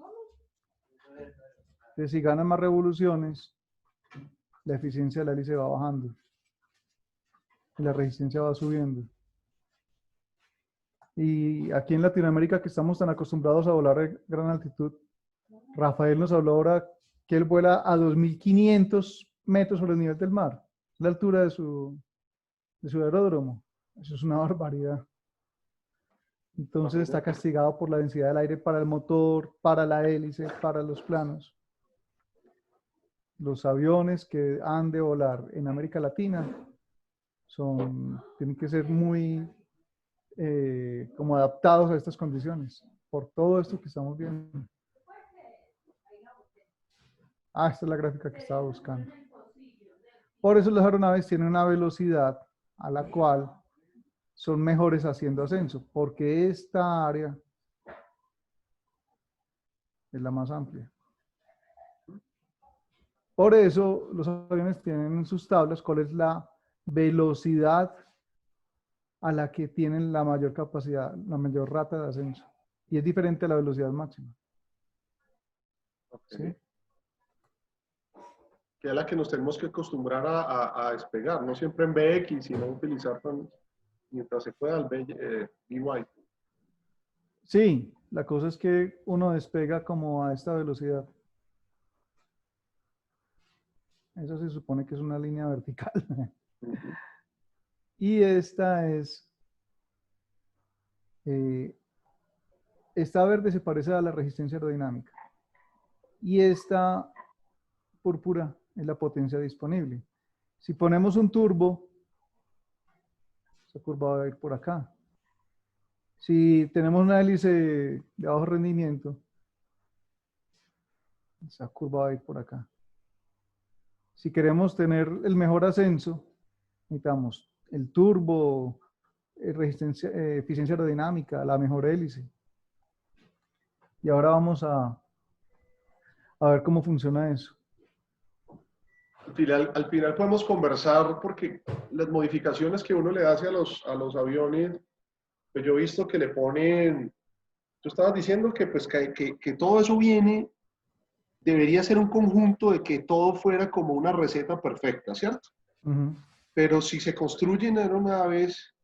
Entonces, si gana más revoluciones, la eficiencia de la hélice va bajando y la resistencia va subiendo. Y aquí en Latinoamérica, que estamos tan acostumbrados a volar a gran altitud, Rafael nos habló ahora que él vuela a 2.500 metros sobre el nivel del mar, la altura de su aeródromo. Eso es una barbaridad. Entonces está castigado por la densidad del aire para el motor, para la hélice, para los planos. Los aviones que han de volar en América Latina tienen que ser muy como adaptados a estas condiciones, por todo esto que estamos viendo. Esta es la gráfica que estaba buscando. Por eso las aeronaves tienen una velocidad a la cual son mejores haciendo ascenso, porque esta área es la más amplia. Por eso los aviones tienen en sus tablas cuál es la velocidad a la que tienen la mayor capacidad, la mayor rata de ascenso. Y es diferente a la velocidad máxima. Okay. ¿Sí? Que es la que nos tenemos que acostumbrar a despegar, no siempre en BX, sino utilizar mientras se pueda el BY. Sí, la cosa es que uno despega como a esta velocidad. Eso se supone que es una línea vertical. Y esta es, esta verde se parece a la resistencia aerodinámica. Y esta púrpura es la potencia disponible. Si ponemos un turbo, esa curva va a ir por acá. Si tenemos una hélice de bajo rendimiento, esa curva va a ir por acá. Si queremos tener el mejor ascenso, necesitamos el turbo, eficiencia aerodinámica, la mejor hélice. Y ahora vamos a ver cómo funciona eso. Al final podemos conversar porque las modificaciones que uno le hace a los aviones, pues yo he visto que le ponen, tú estabas diciendo que, pues, que todo eso debería ser un conjunto de que todo fuera como una receta perfecta, ¿cierto? Pero si se construyen aeronaves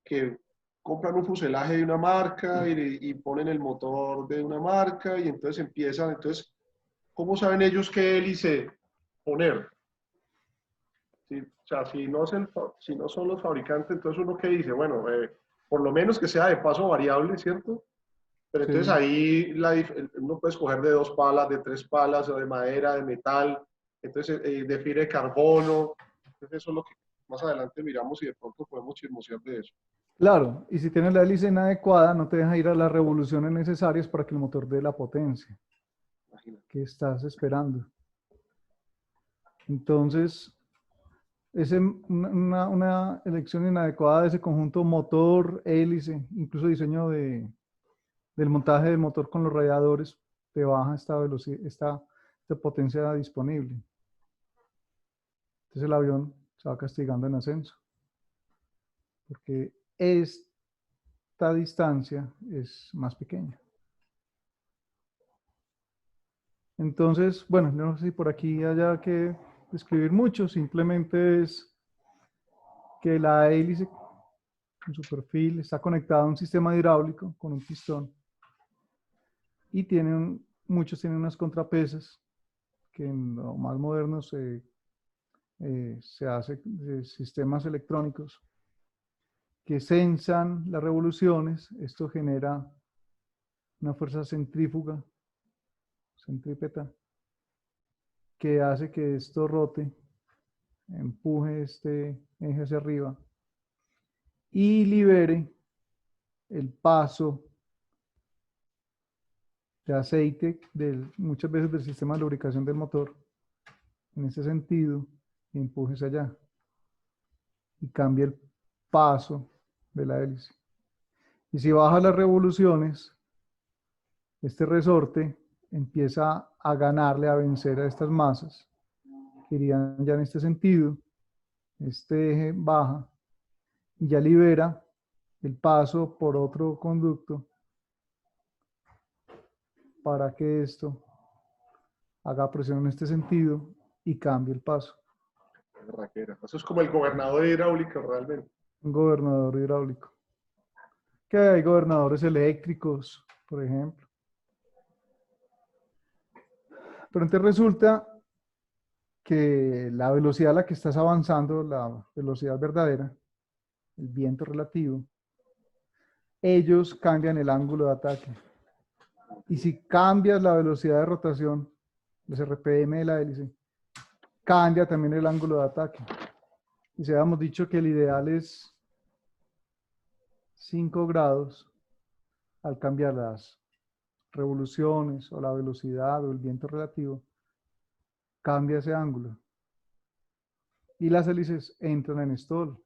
que compran un fuselaje de una marca y ponen el motor de una marca y entonces entonces, ¿cómo saben ellos qué hélice poner? ¿Sí? O sea, si no son los fabricantes, entonces uno que dice, bueno, por lo menos que sea de paso variable, ¿cierto? Pero Sí. entonces ahí uno puede escoger de 2 palas, de 3 palas, o de madera, de metal, entonces de fibra de carbono. Entonces eso es lo que más adelante miramos y de pronto podemos chismosear de eso. Claro, y si tienes la hélice inadecuada, no te deja ir a las revoluciones necesarias para que el motor dé la potencia que estás esperando. Entonces, es una elección inadecuada de ese conjunto motor, hélice, incluso diseño del montaje del motor con los radiadores, te baja esta velocidad, esta potencia disponible. Entonces el avión se va castigando en ascenso, porque esta distancia es más pequeña. Entonces, bueno, no sé si por aquí haya que describir mucho, simplemente es que la hélice en su perfil está conectada a un sistema hidráulico con un pistón y muchos tienen unas contrapesas que en lo más moderno se se hace de sistemas electrónicos que sensan las revoluciones. Esto genera una fuerza centrífuga, centrípeta, que hace que esto rote, empuje este eje hacia arriba y libere el paso de aceite muchas veces del sistema de lubricación del motor en ese sentido y empuje hacia allá y cambia el paso de la hélice. Y si baja las revoluciones, este resorte empieza a ganarle, a vencer a estas masas que irían ya en este sentido. Este eje baja y ya libera el paso por otro conducto para que esto haga presión en este sentido y cambie el paso. Eso es como el gobernador de hidráulica realmente. Un gobernador hidráulico. Que hay gobernadores eléctricos, por ejemplo. Pero entonces resulta que la velocidad a la que estás avanzando, la velocidad verdadera, el viento relativo, ellos cambian el ángulo de ataque. Y si cambias la velocidad de rotación, los RPM de la hélice, cambia también el ángulo de ataque. Y se habíamos dicho que el ideal es 5 grados al cambiar las revoluciones o la velocidad o el viento relativo, cambia ese ángulo. Y las hélices entran en stall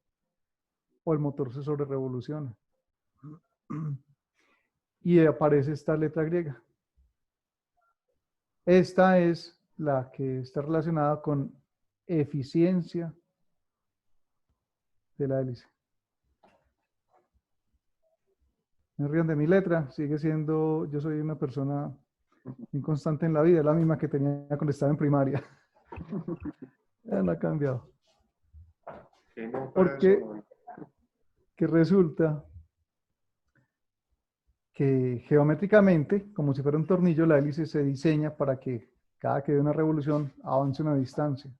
o el motor se sobrerevoluciona. Y aparece esta letra griega. Esta es la que está relacionada con eficiencia de la hélice. Me rían de mi letra, sigue siendo, yo soy una persona inconstante en la vida, es la misma que tenía cuando estaba en primaria. Ya no ha cambiado. Porque que resulta que geométricamente, como si fuera un tornillo, la hélice se diseña para que cada que dé una revolución avance una distancia.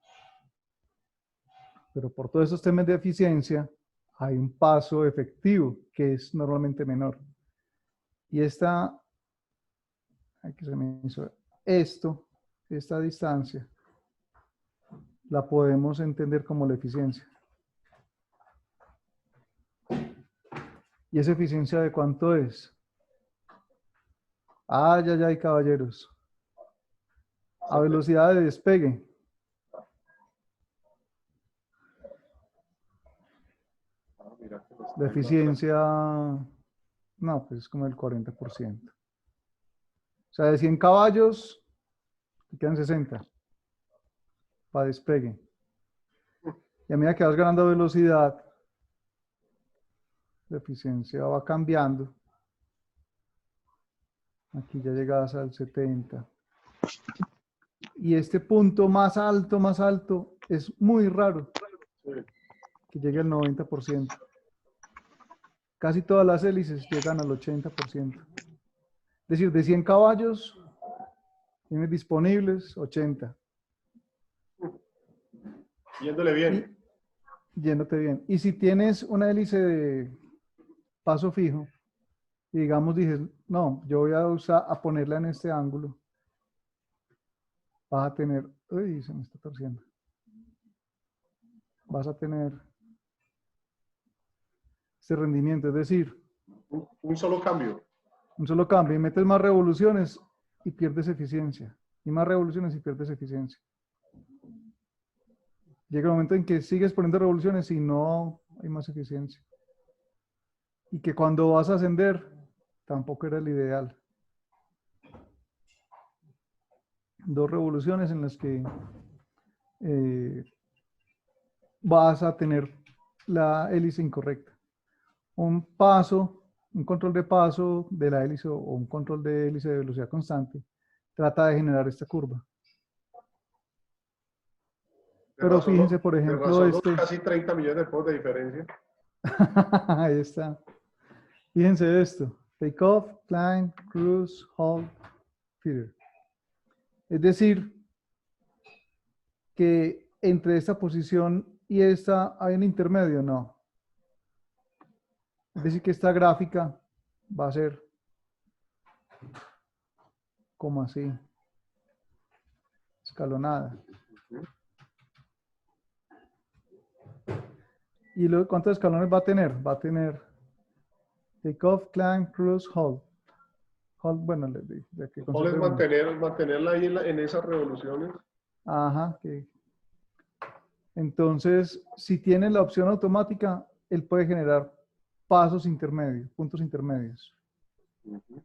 Pero por todos esos temas de eficiencia, hay un paso efectivo que es normalmente menor. Y esta distancia, la podemos entender como la eficiencia. ¿Y esa eficiencia de cuánto es? Ay, ay, ay, caballeros. A velocidad de despegue. La eficiencia, no, pues es como el 40%. O sea, de 100 caballos, te quedan 60 para despegue. Y a medida que vas ganando velocidad, la eficiencia va cambiando. Aquí ya llegas al 70. Y este punto más alto, es muy raro que llegue al 90%. Casi todas las hélices llegan al 80%. Es decir, de 100 caballos, tienes disponibles 80. Yéndole bien. Yéndote bien. Y si tienes una hélice de paso fijo, y digamos, dices, no, yo voy a ponerla en este ángulo, vas a tener, uy, se me está torciendo. Vas a tener este rendimiento, es decir, Un solo cambio. un solo cambio, y metes más revoluciones y pierdes eficiencia, y más revoluciones y pierdes eficiencia. Llega el momento en que sigues poniendo revoluciones y no hay más eficiencia. Y que cuando vas a ascender, tampoco era el ideal. 2 revoluciones en las que vas a tener la hélice incorrecta. Un control de paso de la hélice o un control de hélice de velocidad constante trata de generar esta curva. Pero fíjense, por ejemplo, casi 30 millones de puntos de diferencia. Ahí está. Fíjense esto. Take off, climb, cruise, hold, feeder. Es decir, que entre esta posición y esta hay un intermedio, no. Es decir, que esta gráfica va a ser como así, escalonada. ¿Y luego cuántos escalones va a tener? Va a tener takeoff, climb, cruise, hold. Hold, bueno, de que ¿Cuál es conserve uno. mantenerla ahí en esas revoluciones? Ajá. Entonces, si tiene la opción automática, él puede generar pasos intermedios, puntos intermedios. Ujú.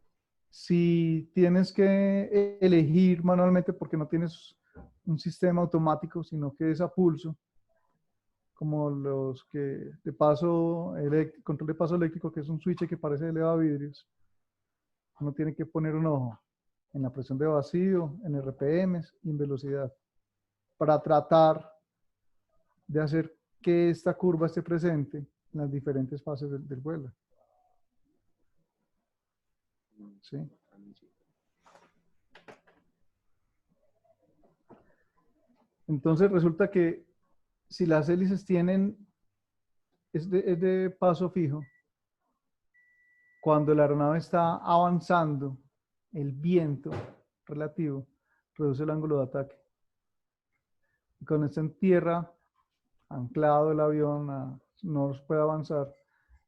Si tienes que elegir manualmente porque no tienes un sistema automático, sino que es a pulso, como los que de paso, control de paso eléctrico, que es un switch que parece elevavidrios, uno tiene que poner un ojo en la presión de vacío, en RPMs y en velocidad, para tratar de hacer que esta curva esté presente en las diferentes fases del vuelo. ¿Sí? Entonces resulta que si las hélices es de paso fijo, cuando la aeronave está avanzando, el viento relativo reduce el ángulo de ataque. Y cuando está en tierra, anclado el avión, no puede avanzar,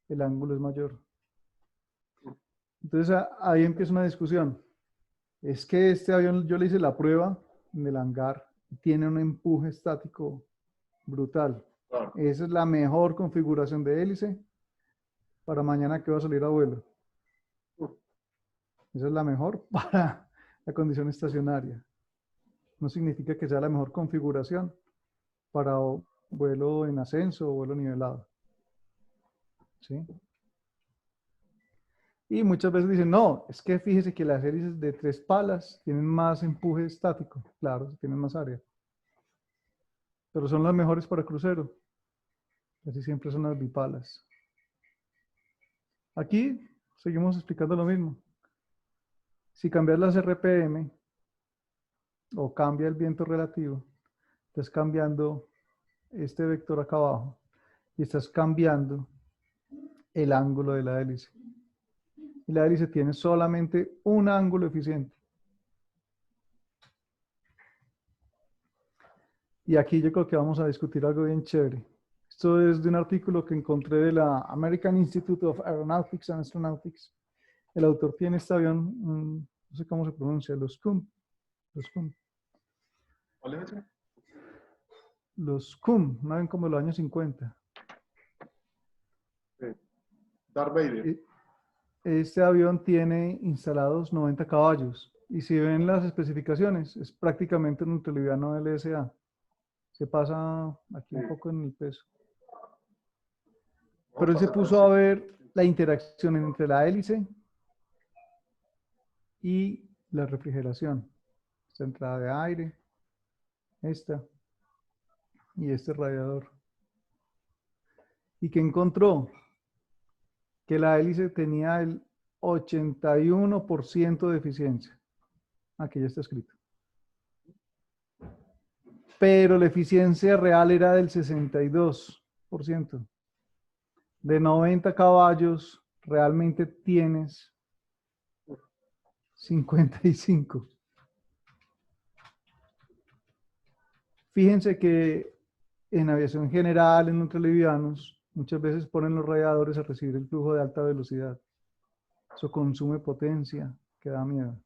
el ángulo es mayor. Entonces ahí empieza una discusión. Es que este avión, yo le hice la prueba en el hangar, tiene un empuje estático brutal. Claro. Esa es la mejor configuración de hélice para mañana que va a salir a vuelo. Esa es la mejor para la condición estacionaria. No significa que sea la mejor configuración para vuelo en ascenso o vuelo nivelado. ¿Sí? Y muchas veces dicen, no, es que fíjese que las hélices de 3 palas tienen más empuje estático. Claro, tienen más área. Pero son las mejores para crucero. Casi siempre son las bipalas. Aquí seguimos explicando lo mismo. Si cambias las RPM o cambia el viento relativo, estás cambiando este vector acá abajo y estás cambiando el ángulo de la hélice. Y la hélice tiene solamente un ángulo eficiente. Y aquí yo creo que vamos a discutir algo bien chévere. Esto es de un artículo que encontré de la American Institute of Aeronautics and Astronautics. El autor tiene este avión, no sé cómo se pronuncia, los Cum. ¿Cuál es ese? Los Cum, un avión como de los años 50. Sí. Darth Vader. Este avión tiene instalados 90 caballos. Y si ven las especificaciones, es prácticamente un ultraliviano LSA. Se pasa aquí un poco en el peso. Pero él se puso a ver la interacción entre la hélice y la refrigeración. Esta entrada de aire, esta y este radiador. ¿Y qué encontró? Que la hélice tenía el 81% de eficiencia. Aquí ya está escrito. Pero la eficiencia real era del 62%. De 90 caballos, realmente tienes 55. Fíjense que en aviación general, en ultralivianos, muchas veces ponen los radiadores a recibir el flujo de alta velocidad. Eso consume potencia, que da miedo.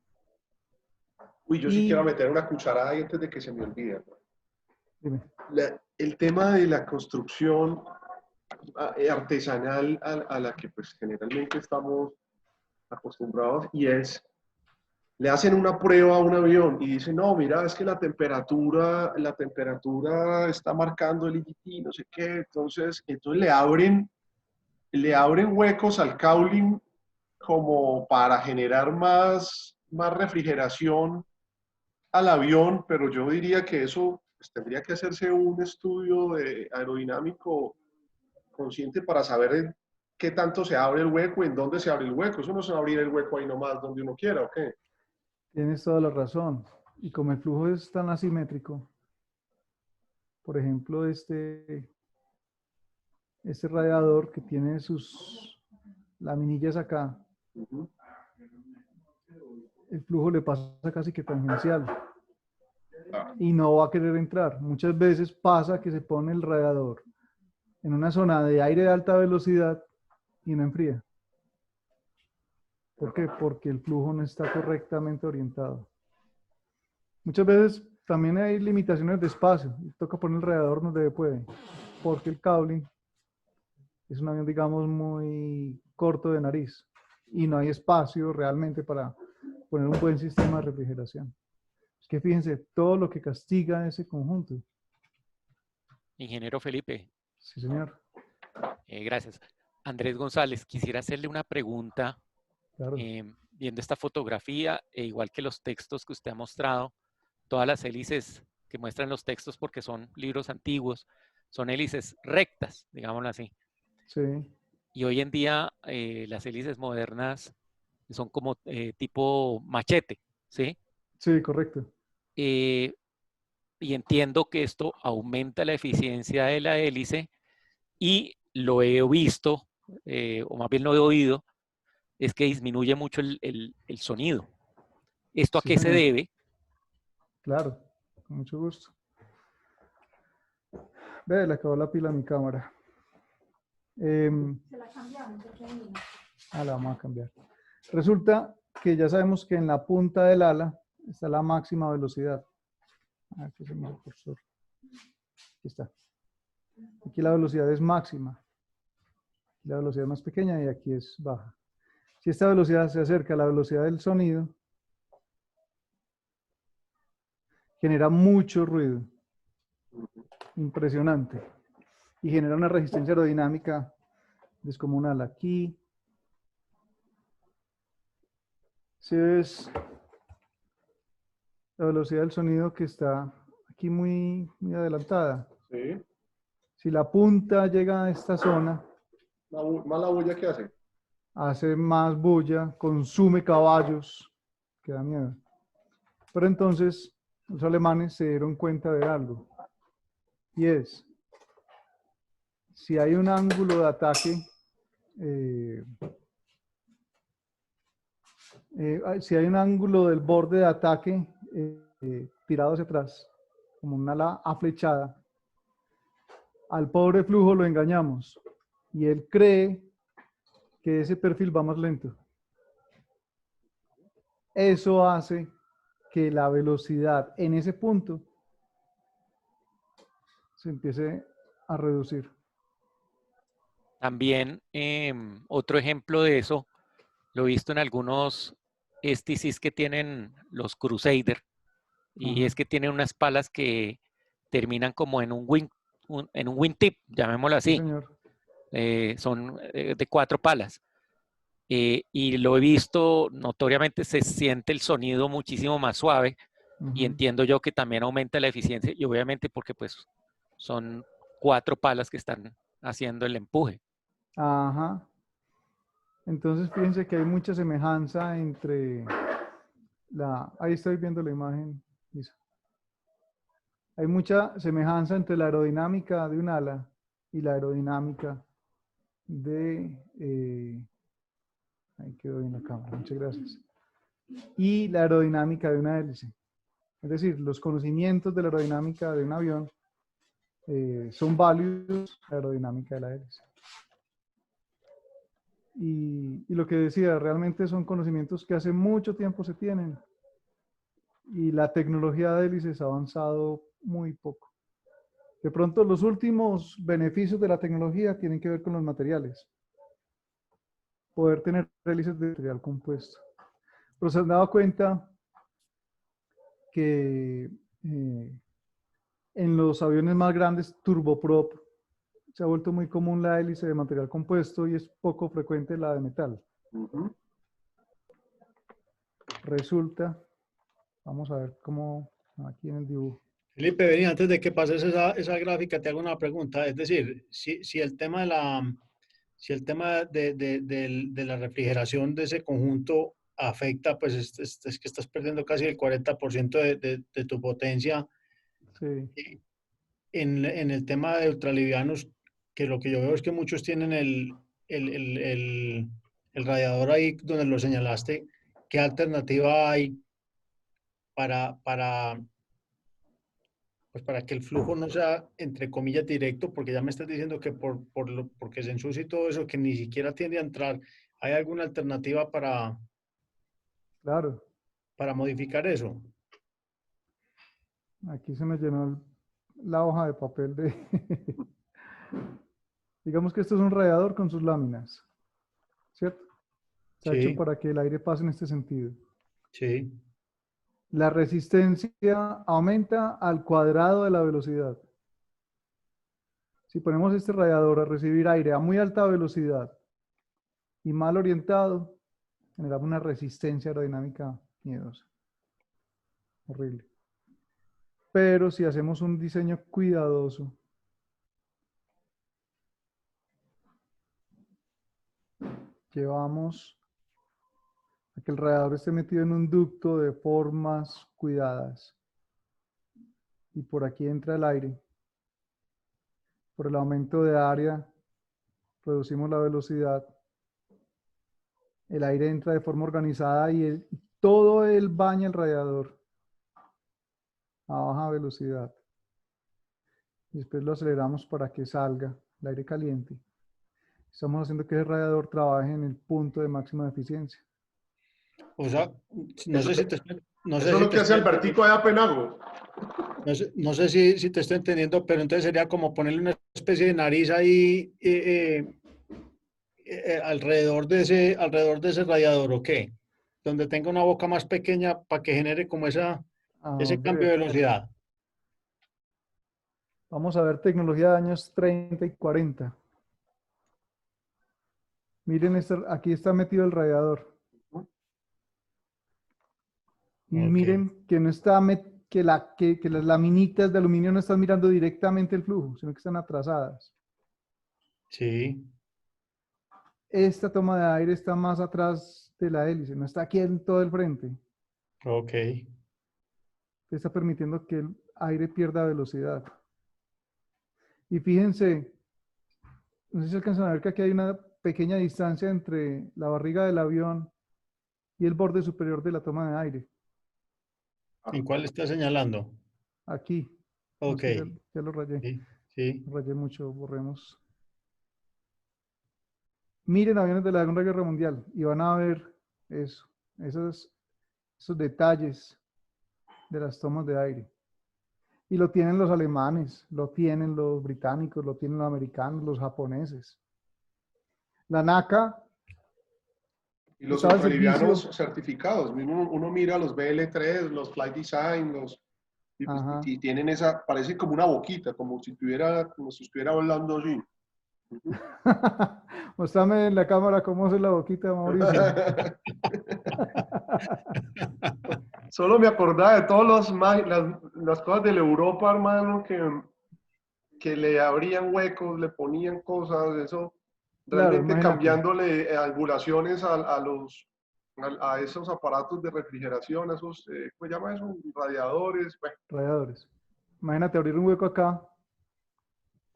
Uy, yo sí quiero meter una cucharada ahí antes de que se me olvide. Dime. El tema de la construcción artesanal a la que pues generalmente estamos acostumbrados y le hacen una prueba a un avión y dicen, no, mira, es que la temperatura está marcando el IGT, no sé qué, entonces le abren huecos al cowling como para generar más refrigeración al avión, pero yo diría que eso pues, tendría que hacerse un estudio aerodinámico consciente para saber en qué tanto se abre el hueco, en dónde se abre el hueco. Eso no se va a abrir el hueco ahí nomás donde uno quiera, ¿o qué? Tienes toda la razón. Y como el flujo es tan asimétrico, Por ejemplo, este radiador que tiene sus laminillas acá, Ujú. el flujo le pasa casi que tangencial Ah, y no va a querer entrar. Muchas veces pasa que se pone el radiador en una zona de aire de alta velocidad y no enfría. ¿Por qué? Porque el flujo no está correctamente orientado. Muchas veces también hay limitaciones de espacio y toca poner el radiador donde puede, porque el cable es un avión, digamos, muy corto de nariz y no hay espacio realmente para poner un buen sistema de refrigeración. Es que fíjense todo lo que castiga ese conjunto. Ingeniero Felipe, Sí, señor. gracias. Andrés González, quisiera hacerle una pregunta. Claro. Viendo esta fotografía, e igual que los textos que usted ha mostrado, todas las hélices que muestran los textos, porque son libros antiguos, son hélices rectas, digámoslo así. Sí, Y hoy en día las hélices modernas son como tipo machete, ¿sí? sí, correcto. Y entiendo que esto aumenta la eficiencia de la hélice y lo he visto, o más bien lo he oído, es que disminuye mucho el sonido. ¿Esto a Sí, qué se señor. debe? Claro, con mucho gusto. Ve, le acabó la pila a mi cámara. Se la cambiamos. La vamos a cambiar. Resulta que ya sabemos que en la punta del ala está la máxima velocidad. Aquí se me el cursor. Aquí está. Aquí la velocidad es máxima. La velocidad es más pequeña y aquí es baja. Si esta velocidad se acerca a la velocidad del sonido, genera mucho ruido. Impresionante. Y genera una resistencia aerodinámica descomunal. Aquí, si ves la velocidad del sonido que está aquí muy adelantada. sí. Si la punta llega a esta zona, Más la bulla que hace. hace más bulla, consume caballos, que da miedo. Pero entonces los alemanes se dieron cuenta de algo. Y es, si hay un ángulo de ataque, si hay un ángulo del borde de ataque tirado hacia atrás, como una ala aflechada, al pobre flujo lo engañamos y él cree que ese perfil va más lento. Eso hace que la velocidad en ese punto se empiece a reducir. También otro ejemplo de eso, lo he visto en algunos STCs que tienen los Crusader, y Ajá. es que tienen unas palas que terminan como en un wingtip, llamémoslo Sí, así. señor. Son de 4 palas. Y lo he visto, notoriamente se siente el sonido muchísimo más suave, y Ujú. entiendo yo que también aumenta la eficiencia, y obviamente porque pues son 4 palas que están haciendo el empuje. Ajá. Entonces fíjense que hay mucha semejanza entre ahí estoy viendo la imagen. Listo. Hay mucha semejanza entre la aerodinámica de un ala y la aerodinámica ahí quedó bien la cámara, muchas gracias. Y la aerodinámica de una hélice. Es decir, los conocimientos de la aerodinámica de un avión son válidos a la aerodinámica de la hélice. Y lo que decía, realmente son conocimientos que hace mucho tiempo se tienen. Y la tecnología de hélices ha avanzado muy poco. De pronto, los últimos beneficios de la tecnología tienen que ver con los materiales. Poder tener hélices de material compuesto. Pero se han dado cuenta que en los aviones más grandes, turboprop, se ha vuelto muy común la hélice de material compuesto y es poco frecuente la de metal. Ujú. Resulta, vamos a ver cómo aquí en el dibujo. Felipe, vení, antes de que pases esa gráfica, te hago una pregunta. Es decir, si el tema de la refrigeración de ese conjunto afecta, pues es que estás perdiendo casi el 40% de tu potencia. Sí. en el tema de ultralivianos, que lo que yo veo es que muchos tienen el radiador ahí donde lo señalaste. ¿Qué alternativa hay para, pues para que el flujo no sea, entre comillas, directo? Porque ya me estás diciendo que porque se ensucia y todo eso, que ni siquiera tiende a entrar. ¿Hay alguna alternativa Claro, para modificar eso? aquí se me llenó la hoja de papel de... Digamos que esto es un radiador con sus láminas, ¿cierto? Está hecho Sí, para que el aire pase en este sentido. sí. La resistencia aumenta al cuadrado de la velocidad. Si ponemos este radiador a recibir aire a muy alta velocidad y mal orientado, generamos una resistencia aerodinámica miedosa. Horrible. Pero si hacemos un diseño cuidadoso, llevamos a que el radiador esté metido en un ducto de formas cuidadas. Y por aquí entra el aire. Por el aumento de área, reducimos la velocidad. El aire entra de forma organizada y todo él baña el radiador a baja velocidad. Y después lo aceleramos para que salga el aire caliente. Estamos haciendo que el radiador trabaje en el punto de máxima eficiencia. O sea, no Eso, sé si te, no eso sé es si lo te que hace estoy Albertico allá a Penago. no sé si te estoy entendiendo, pero entonces sería como ponerle una especie de nariz ahí alrededor de ese radiador, ¿o qué? Donde tenga una boca más pequeña para que genere como ese Vamos a cambio de ver. velocidad. Vamos a ver tecnología de años 30 y 40. Miren, aquí está metido el radiador. Y Ok, miren que no está que las laminitas de aluminio no están mirando directamente el flujo, sino que están atrasadas. sí, Esta toma de aire está más atrás de la hélice, no está aquí en todo el frente. ok. Está permitiendo que el aire pierda velocidad. Y fíjense, no sé si alcanzan a ver que aquí hay una pequeña distancia entre la barriga del avión y el borde superior de la toma de aire. ¿En cuál está señalando? Aquí. No, es Ok, que ya lo rayé. sí, sí. Lo rayé mucho, borremos. Miren aviones de la Segunda Guerra Mundial y van a ver eso, esos detalles de las tomas de aire. Y lo tienen los alemanes, lo tienen los británicos, lo tienen los americanos, los japoneses. La NACA Y los estaba al ultralivianos servicio. certificados. Uno mira los BL3, los Flight Design, Ajá. y tienen esa, parecen como una boquita, como si estuviera hablando así. Mostrame en la cámara cómo hace la boquita, Mauricio. Solo me acordaba de todas las cosas de la Europa, hermano, que le abrían huecos, le ponían cosas, eso, Claro, realmente imagínate, cambiándole angulaciones a esos aparatos de refrigeración, a esos, ¿cómo se llama eso? Radiadores, bueno, radiadores. Imagínate abrir un hueco acá,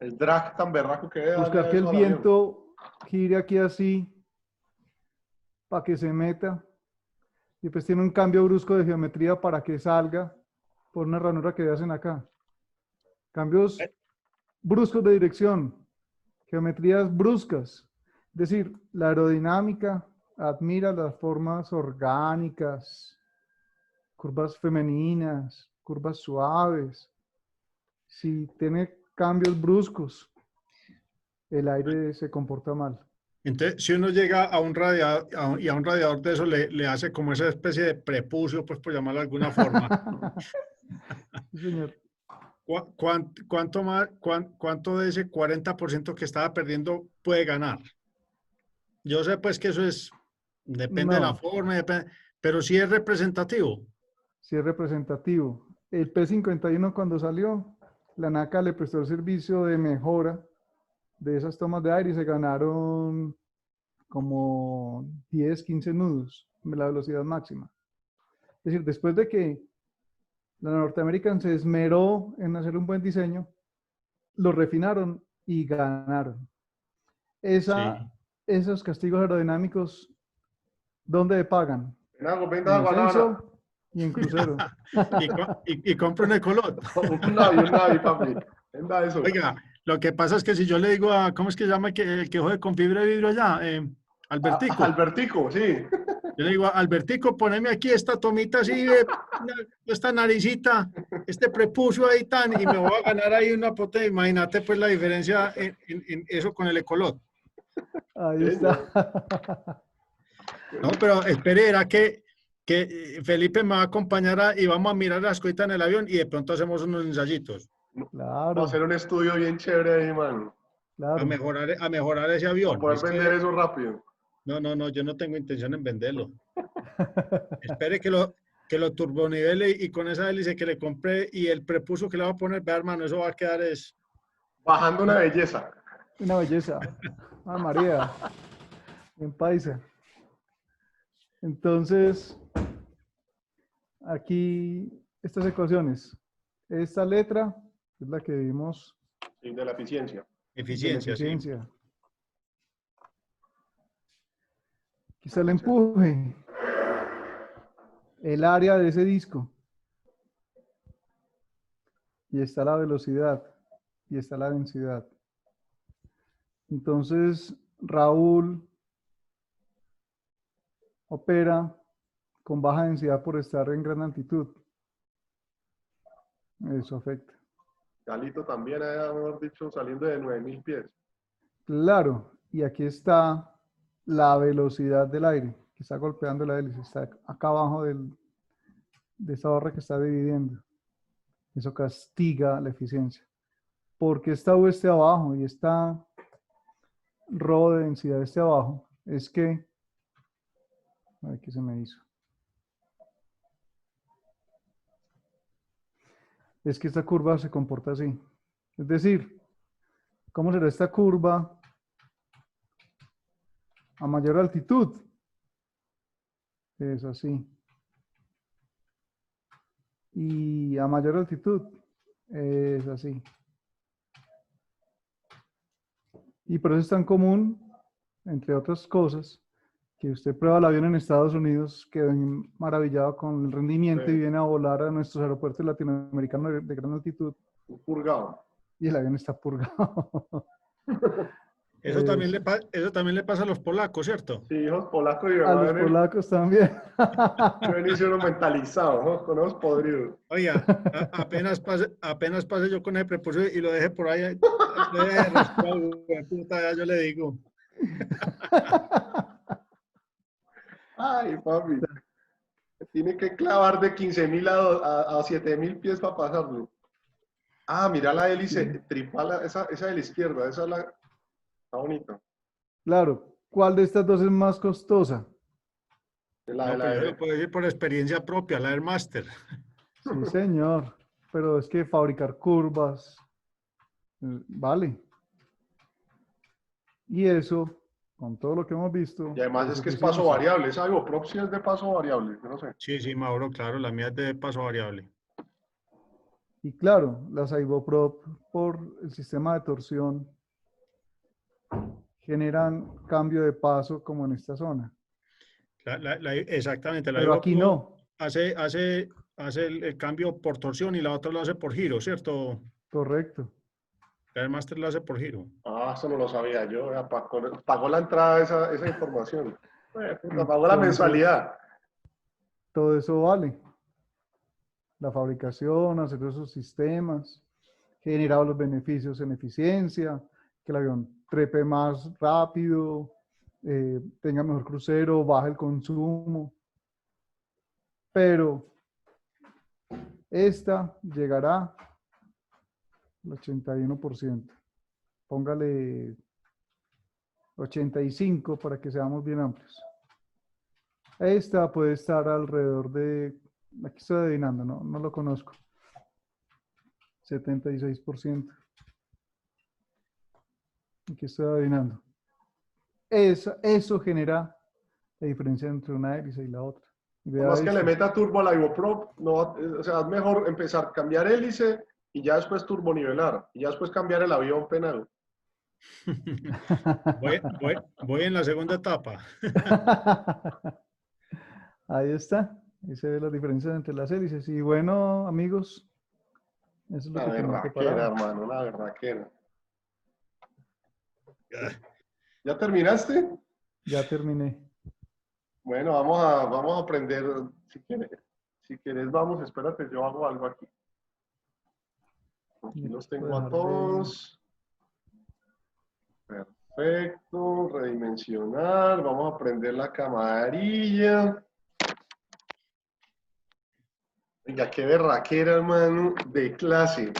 el drag tan berraco que debe darle buscar a que el eso al avión. viento gire aquí así para que se meta. Y pues tiene un cambio brusco de geometría para que salga por una ranura que hacen acá. Cambios bruscos de dirección, geometrías bruscas. Es decir, la aerodinámica admira las formas orgánicas, curvas femeninas, curvas suaves. Si tiene cambios bruscos, el aire se comporta mal. Entonces, si uno llega a un radiador y a un radiador de eso le hace como esa especie de prepucio, pues por llamarlo de alguna forma. Sí, señor. ¿Cuánto más, cuánto de ese 40% que estaba perdiendo puede ganar? Yo sé pues que eso depende de la No, forma, pero sí es representativo. sí es representativo. El P-51 cuando salió, la NACA le prestó el servicio de mejora de esas tomas de aire y se ganaron como 10, 15 nudos de la velocidad máxima. Es decir, después de que la North American se esmeró en hacer un buen diseño, lo refinaron y ganaron. Esos castigos aerodinámicos, ¿dónde pagan? Venda En agua, Lana. ascenso y en crucero. Y compra un Ecolot. Un Navi, papi. Venda eso. Oiga, lo que pasa es que si yo le digo a, ¿cómo es que se llama el que jode con fibra de vidrio allá? Albertico. Albertico, sí. Yo le digo, Albertico, poneme aquí esta tomita así, esta naricita, este prepucio ahí tan, y me voy a ganar ahí una potente. Imagínate pues la diferencia en eso con el Ecolot. Ahí está. No, pero espere, era que Felipe me va a acompañar y vamos a mirar las cositas en el avión y de pronto hacemos unos ensayitos. Claro. Vamos a hacer un estudio bien chévere ahí, mano. Claro. A mejorar ese avión. Para poder vender eso rápido. No, yo no tengo intención en venderlo. Espere que lo turbonivele y con esa hélice que le compré y el prepuso que le voy a poner, vea hermano, eso va a quedar Bajando una belleza. Una belleza. Ah, María. En paisa. Entonces, aquí estas ecuaciones. Esta letra es la que vimos. Sí, de la eficiencia. eficiencia. Sí. Aquí está el empuje. El área de ese disco. Y está la velocidad. Y está la densidad. Entonces, Raúl opera con baja densidad por estar en gran altitud. Eso afecta. Galito también, mejor dicho, saliendo de 9.000 pies. Claro, y aquí está la velocidad del aire que está golpeando la hélice. Está acá abajo de esta barra que está dividiendo. Eso castiga la eficiencia. Porque esta U esté abajo y esta rho de densidad esté abajo, es que... A ver qué se me hizo. Es que esta curva se comporta así. Es decir, ¿cómo será esta curva a mayor altitud? Es así. Y a mayor altitud es así. Y por eso es tan común, entre otras cosas, que usted prueba el avión en Estados Unidos, quedó maravillado con el rendimiento Sí. y viene a volar a nuestros aeropuertos latinoamericanos de gran altitud Un purgado. y el avión está purgado. Eso también le pasa a los polacos, ¿cierto? Sí, hijos polacos y A los verdad, polacos también. hicieron mentalizados, ¿no? Con ojos podridos. Oiga, apenas pase yo con el prepucio y lo deje por ahí, lo deje raspado, puta, ya yo le digo. Ay, papi. Tiene que clavar de 15.000 a 7.000 pies para pasarlo. Ah, mira la hélice tripala, esa de la izquierda, esa es la... Está bonita. Claro, ¿cuál de estas dos es más costosa? La No, pues yo lo puedo decir por experiencia propia, la Airmaster. Sí, señor. Pero es que fabricar curvas, vale. Y eso, con todo lo que hemos visto... Y además es que es paso variable. Es algo, prop sí es de paso variable, yo no sé. Sí, Mauro, claro, la mía es de paso variable. Y claro, las isoprop por el sistema de torsión generan cambio de paso como en esta zona. Exactamente. Pero aquí no. Hace el cambio por torsión y la otra lo hace por giro, ¿cierto? Correcto. La Airmaster lo hace por giro. Ah, eso no lo sabía yo. Pagó la entrada esa información. Pagó la mensualidad. Todo eso vale. La fabricación, hacer esos sistemas, generar los beneficios en eficiencia, que el avión trepe más rápido, tenga mejor crucero, baje el consumo. Pero esta llegará al 81%. Póngale 85% para que seamos bien amplios. Esta puede estar alrededor de, aquí estoy adivinando, no lo conozco, 76%. Aquí estoy adivinando. Eso genera la diferencia entre una hélice y la otra. Más que le meta turbo a la isoprop, no, o sea, es mejor empezar a cambiar hélice y ya después turbonivelar, y ya después cambiar el avión penal. Voy en la segunda etapa. Ahí está. Ahí se ve las diferencias entre las hélices. Y bueno, amigos, eso es lo Una que tenemos berraquera, preparado. hermano, una berraquera. ¿Ya terminaste? Ya terminé. Bueno, vamos a aprender. Si quieres, vamos, espérate, yo hago algo aquí. Aquí los tengo a todos. Perfecto, redimensionar. Vamos a prender la camarilla. Oiga, qué berraquera, hermano, de clase.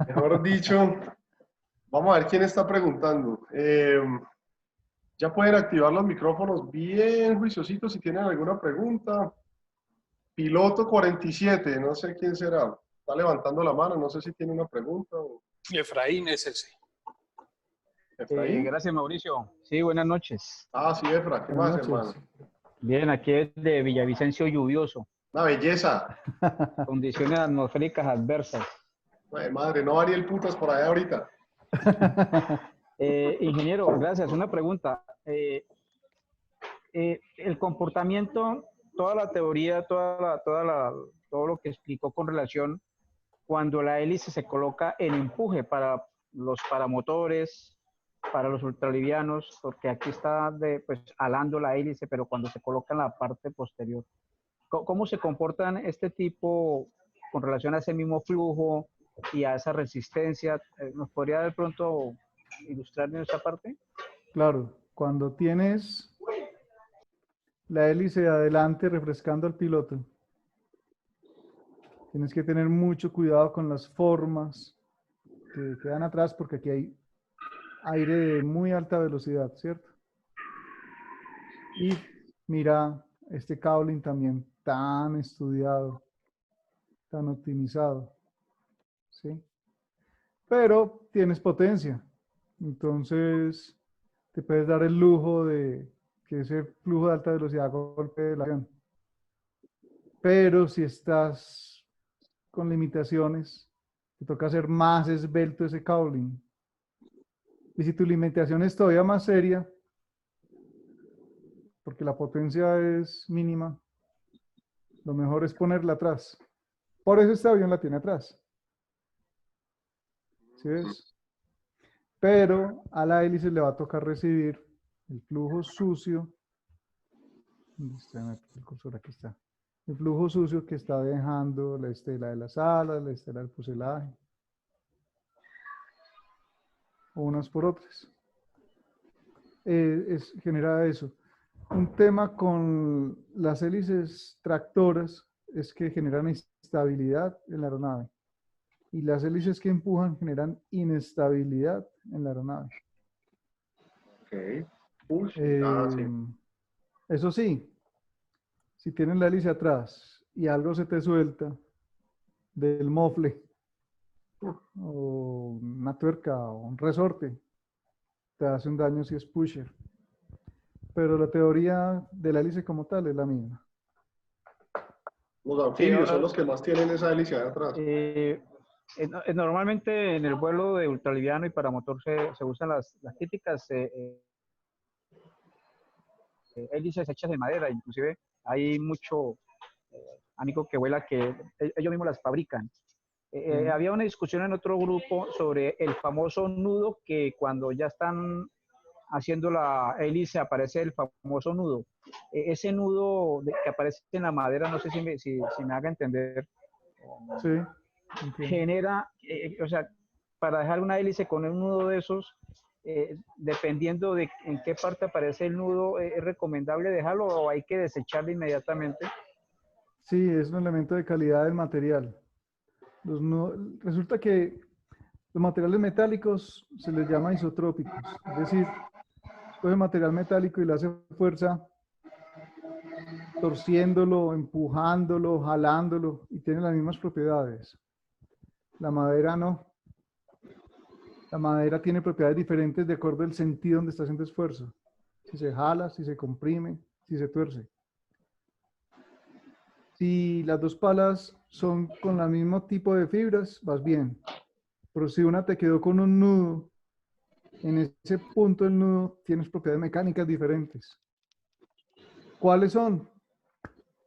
Mejor dicho, vamos a ver quién está preguntando. Ya pueden activar los micrófonos bien juiciositos si tienen alguna pregunta. Piloto 47, no sé quién será. Está levantando la mano, no sé si tiene una pregunta. Efraín es ese. ¿Efraín? Gracias, Mauricio. Sí, buenas noches. Ah, sí, Efra, ¿qué más, hermano? Bien, aquí es de Villavicencio lluvioso. Una belleza. Condiciones atmosféricas adversas. Ay, madre, no haría el putas por allá ahorita. Ingeniero, gracias. Una pregunta. El comportamiento, toda la teoría, todo lo que explicó con relación cuando la hélice se coloca en empuje para los paramotores, para los ultralivianos, porque aquí está pues, alando la hélice, pero cuando se coloca en la parte posterior. ¿Cómo se comportan este tipo con relación a ese mismo flujo y a esa resistencia? ¿Nos podría de pronto ilustrar en esta parte? Claro, cuando tienes la hélice adelante refrescando al piloto, tienes que tener mucho cuidado con las formas que quedan atrás porque aquí hay aire de muy alta velocidad, ¿cierto? Y mira este cowling también tan estudiado, tan optimizado, ¿sí? Pero tienes potencia, entonces te puedes dar el lujo de que ese flujo de alta velocidad golpee el avión. Pero si estás con limitaciones, te toca hacer más esbelto ese cowling. Y si tu limitación es todavía más seria, porque la potencia es mínima, lo mejor es ponerla atrás. Por eso este avión la tiene atrás. ¿Sí ves? Pero a la hélice le va a tocar recibir el flujo sucio. ¿Dónde está el cursor? Aquí está. El flujo sucio que está dejando la estela de las alas, la estela del fuselaje. Unas por otras. Genera eso. Un tema con las hélices tractoras es que generan estabilidad en la aeronave. Y las hélices que empujan generan inestabilidad en la aeronave. Ok. Sí. Eso sí, si tienes la hélice atrás y algo se te suelta del mofle, o una tuerca o un resorte, te hace un daño si es pusher. Pero la teoría de la hélice como tal es la misma. Los anfibios son los que más tienen esa hélice de atrás. Normalmente en el vuelo de ultraliviano y paramotor se usan las típicas hélices hechas de madera. Inclusive hay mucho amigo que vuela que ellos mismos las fabrican. Había una discusión en otro grupo sobre el famoso nudo, que cuando ya están haciendo la hélice aparece el famoso nudo. Ese nudo que aparece en la madera, no sé si me haga entender. Sí. Genera, o sea, para dejar una hélice con un nudo de esos, dependiendo de en qué parte aparece el nudo, ¿es recomendable dejarlo o hay que desecharlo inmediatamente? Sí, es un elemento de calidad del material. Resulta que los materiales metálicos se les llama isotrópicos, es decir, coge material metálico y le hace fuerza torciéndolo, empujándolo, jalándolo, y tiene las mismas propiedades. La madera no. La madera tiene propiedades diferentes de acuerdo al sentido donde está haciendo esfuerzo. Si se jala, si se comprime, si se tuerce. Si las dos palas son con el mismo tipo de fibras, vas bien. Pero si una te quedó con un nudo, en ese punto del nudo tienes propiedades mecánicas diferentes. ¿Cuáles son?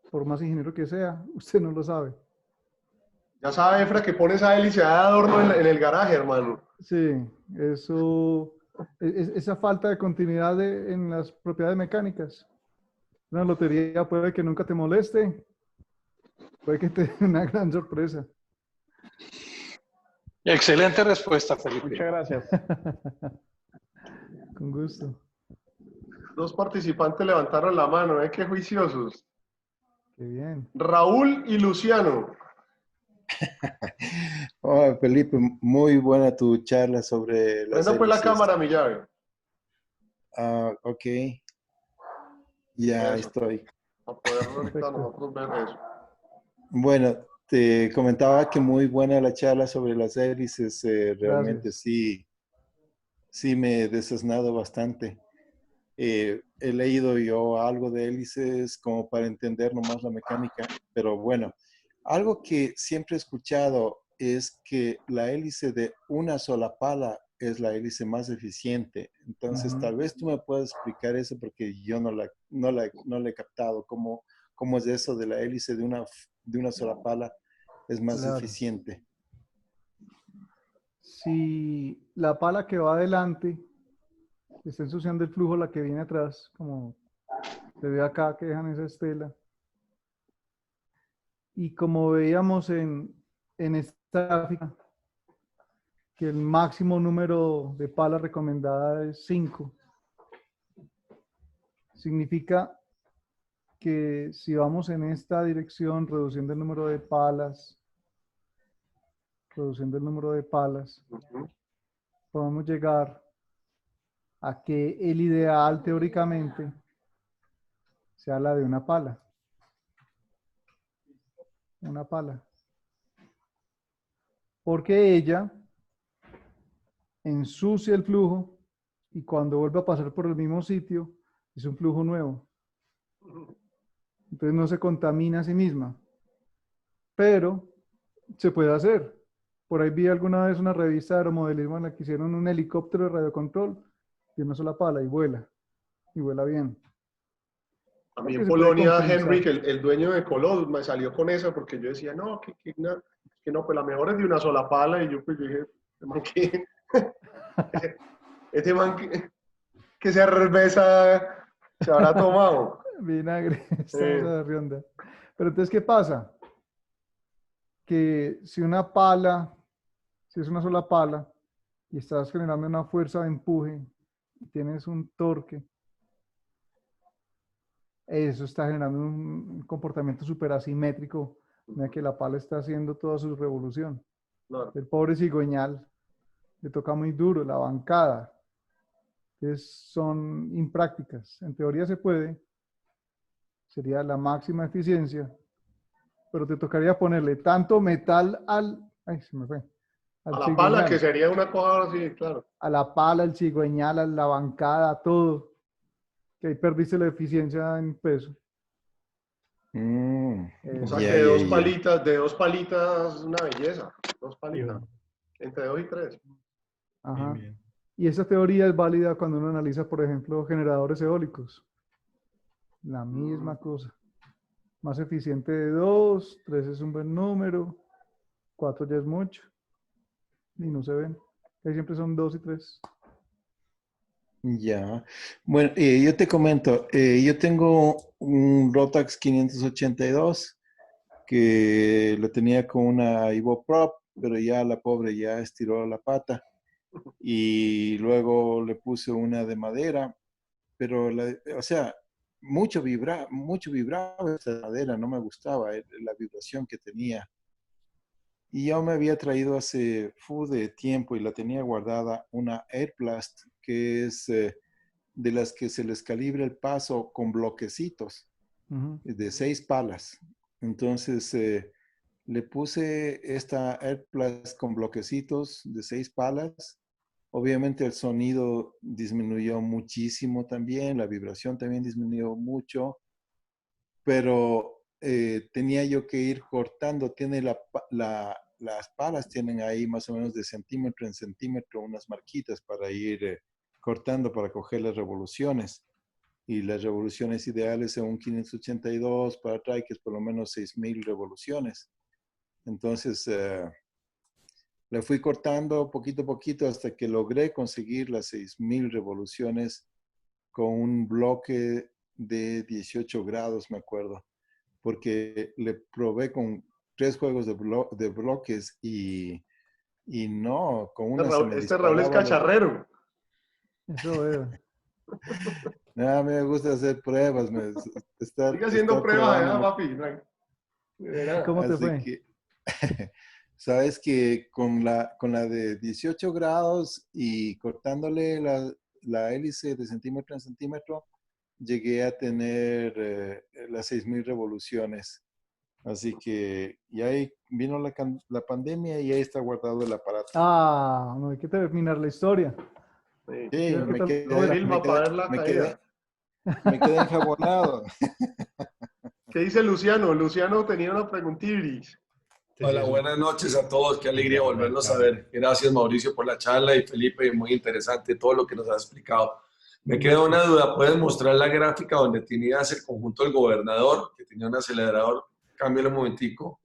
Por más ingeniero que sea, usted no lo sabe. Ya sabe, Efra, que pone esa hélice de adorno en el garaje, hermano. Sí, eso, esa falta de continuidad en las propiedades mecánicas. Una lotería puede que nunca te moleste, puede que te dé una gran sorpresa. Excelente respuesta, Felipe. Muchas gracias. Con gusto. Dos participantes levantaron la mano, qué juiciosos. Qué bien. Raúl y Luciano. Oh, Felipe, muy buena tu charla sobre las Prenda pues la hélices. cámara, mi llave. Ah, ok. Ya Eso. estoy. Para poder ahorita nosotros ver eso. Bueno, te comentaba que muy buena la charla sobre las hélices. Realmente Gracias. sí me he desasnado bastante. He leído yo algo de hélices como para entender nomás la mecánica, pero bueno, algo que siempre he escuchado es que la hélice de una sola pala es la hélice más eficiente. Entonces, tal vez tú me puedas explicar eso porque yo no la he captado. ¿Cómo es eso de la hélice de una sola pala es más Claro. eficiente? Si la pala que va adelante está ensuciando el flujo, la que viene atrás, como se ve acá que dejan esa estela. Y como veíamos en esta gráfica, que el máximo número de palas recomendada es 5. Significa que si vamos en esta dirección, reduciendo el número de palas, podemos llegar a que el ideal teóricamente sea la de una pala. Una pala. Porque ella ensucia el flujo y cuando vuelve a pasar por el mismo sitio es un flujo nuevo. Entonces no se contamina a sí misma. Pero se puede hacer. Por ahí vi alguna vez una revista de aeromodelismo en la que hicieron un helicóptero de radiocontrol de una sola pala y vuela bien. A mí Porque en se puede Polonia, compensar. Henrik, el dueño de Colón, me salió con esa porque yo decía, no, que no, pues la mejor es de una sola pala. Y yo pues dije, este man que cerveza se habrá tomado. Vinagre, estamos a la ronda. Pero entonces, ¿qué pasa? Que si es una sola pala y estás generando una fuerza de empuje y tienes un torque, eso está generando un comportamiento súper asimétrico, en el que la pala está haciendo toda su revolución. Claro. El pobre cigüeñal le toca muy duro, la bancada. Entonces son imprácticas. En teoría se puede, sería la máxima eficiencia, pero te tocaría ponerle tanto metal ay, se me fue. A la pala, que sería una cosa así, claro. A la pala, al cigüeñal, a la bancada, a todo. Que ahí perdiste la eficiencia en peso. O sea que de dos palitas, una belleza. Dos palitas. Entre 2 y 3. Ajá. Y esa teoría es válida cuando uno analiza, por ejemplo, generadores eólicos. La misma cosa. Más eficiente de 2, 3 es un buen número, 4 ya es mucho. Y no se ven. Ahí siempre son 2 y 3. Ya. Bueno, yo te comento, yo tengo un Rotax 582 que lo tenía con una Ivoprop, pero ya la pobre ya estiró la pata y luego le puse una de madera, pero o sea, mucho vibraba esa madera, no me gustaba la vibración que tenía. Y yo me había traído hace de tiempo y la tenía guardada una Airblast, que es de las que se les calibra el paso con bloquecitos de 6 palas. Entonces le puse esta Airblast con bloquecitos de 6 palas. Obviamente el sonido disminuyó muchísimo también, la vibración también disminuyó mucho, pero tenía yo que ir cortando. Tiene las palas tienen ahí más o menos de centímetro en centímetro unas marquitas para ir cortando para coger las revoluciones. Y las revoluciones ideales son un 582 para trikes, por lo menos 6.000 revoluciones. Entonces, le fui cortando poquito a poquito hasta que logré conseguir las 6.000 revoluciones con un bloque de 18 grados, me acuerdo. Porque le probé con 3 juegos de bloques y no, con una se me Este Raúl es disparaba cacharrero. Eso veo. No, a mí me gusta hacer pruebas. Sigue haciendo pruebas, papi. ¿Cómo te Así fue? que, sabes que con la de 18 grados y cortándole la hélice de centímetro en centímetro, llegué a tener las 6.000 revoluciones. Así que, y ahí vino la pandemia y ahí está guardado el aparato. Ah, no hay que terminar la historia. Sí, ¿Qué me tal? quedé enjabonado. ¿Qué dice Luciano? Luciano tenía una preguntita. Hola, buenas noches a todos. Qué alegría volverlos a ver. Gracias, Mauricio, por la charla y Felipe, muy interesante todo lo que nos has explicado. Me queda una duda. ¿Puedes mostrar la gráfica donde tenías el conjunto del gobernador, que tenía un acelerador? Cámbialo un momentico.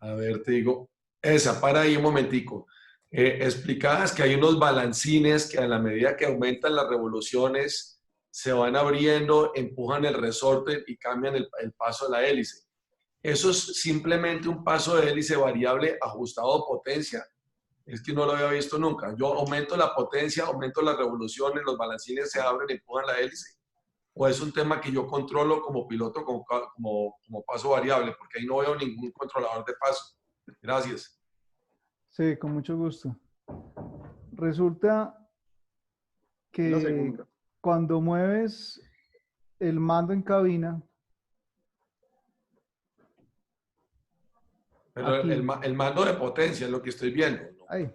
A ver, te digo. Esa, para ahí un momentico. Explicabas que hay unos balancines que a la medida que aumentan las revoluciones se van abriendo, empujan el resorte y cambian el paso de la hélice. Eso es simplemente un paso de hélice variable ajustado a potencia. Es que no lo había visto nunca. Yo aumento la potencia, aumento las revoluciones, los balancines se abren, empujan la hélice. ¿O es un tema que yo controlo como piloto como paso variable? Porque ahí no veo ningún controlador de paso. Gracias. Sí, con mucho gusto. Resulta que cuando mueves el mando en cabina, pero el mando de potencia es lo que estoy viendo, ¿no? Ahí.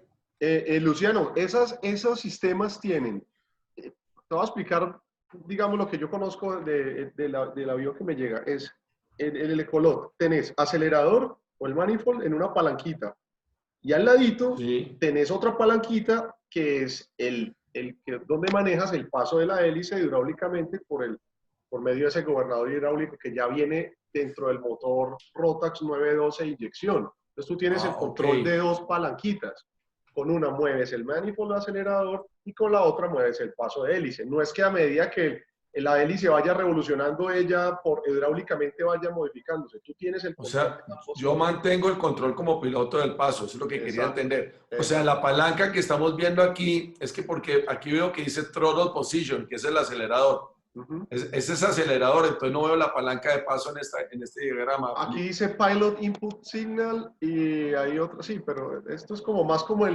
Luciano, esos sistemas tienen, te voy a explicar, digamos, lo que yo conozco del avión que me llega, es el Ecolot, tenés acelerador o el manifold en una palanquita, y al ladito tenés otra palanquita que es donde manejas el paso de la hélice hidráulicamente por medio de ese gobernador hidráulico que ya viene dentro del motor Rotax 912 inyección. Entonces tú tienes el control de 2 palanquitas. Con una mueves el manifold acelerador y con la otra mueves el paso de hélice. No es que a medida que la hélice vaya revolucionando, ella hidráulicamente vaya modificándose. Tú tienes el control. O sea, yo mantengo el control como piloto del paso, eso es lo que quería entender. O sea, la palanca que estamos viendo aquí, es que porque aquí veo que dice throttle position, que es el acelerador. Ese es acelerador, entonces no veo la palanca de paso en este diagrama. Aquí dice Pilot Input Signal y hay otra, sí, pero esto es como más como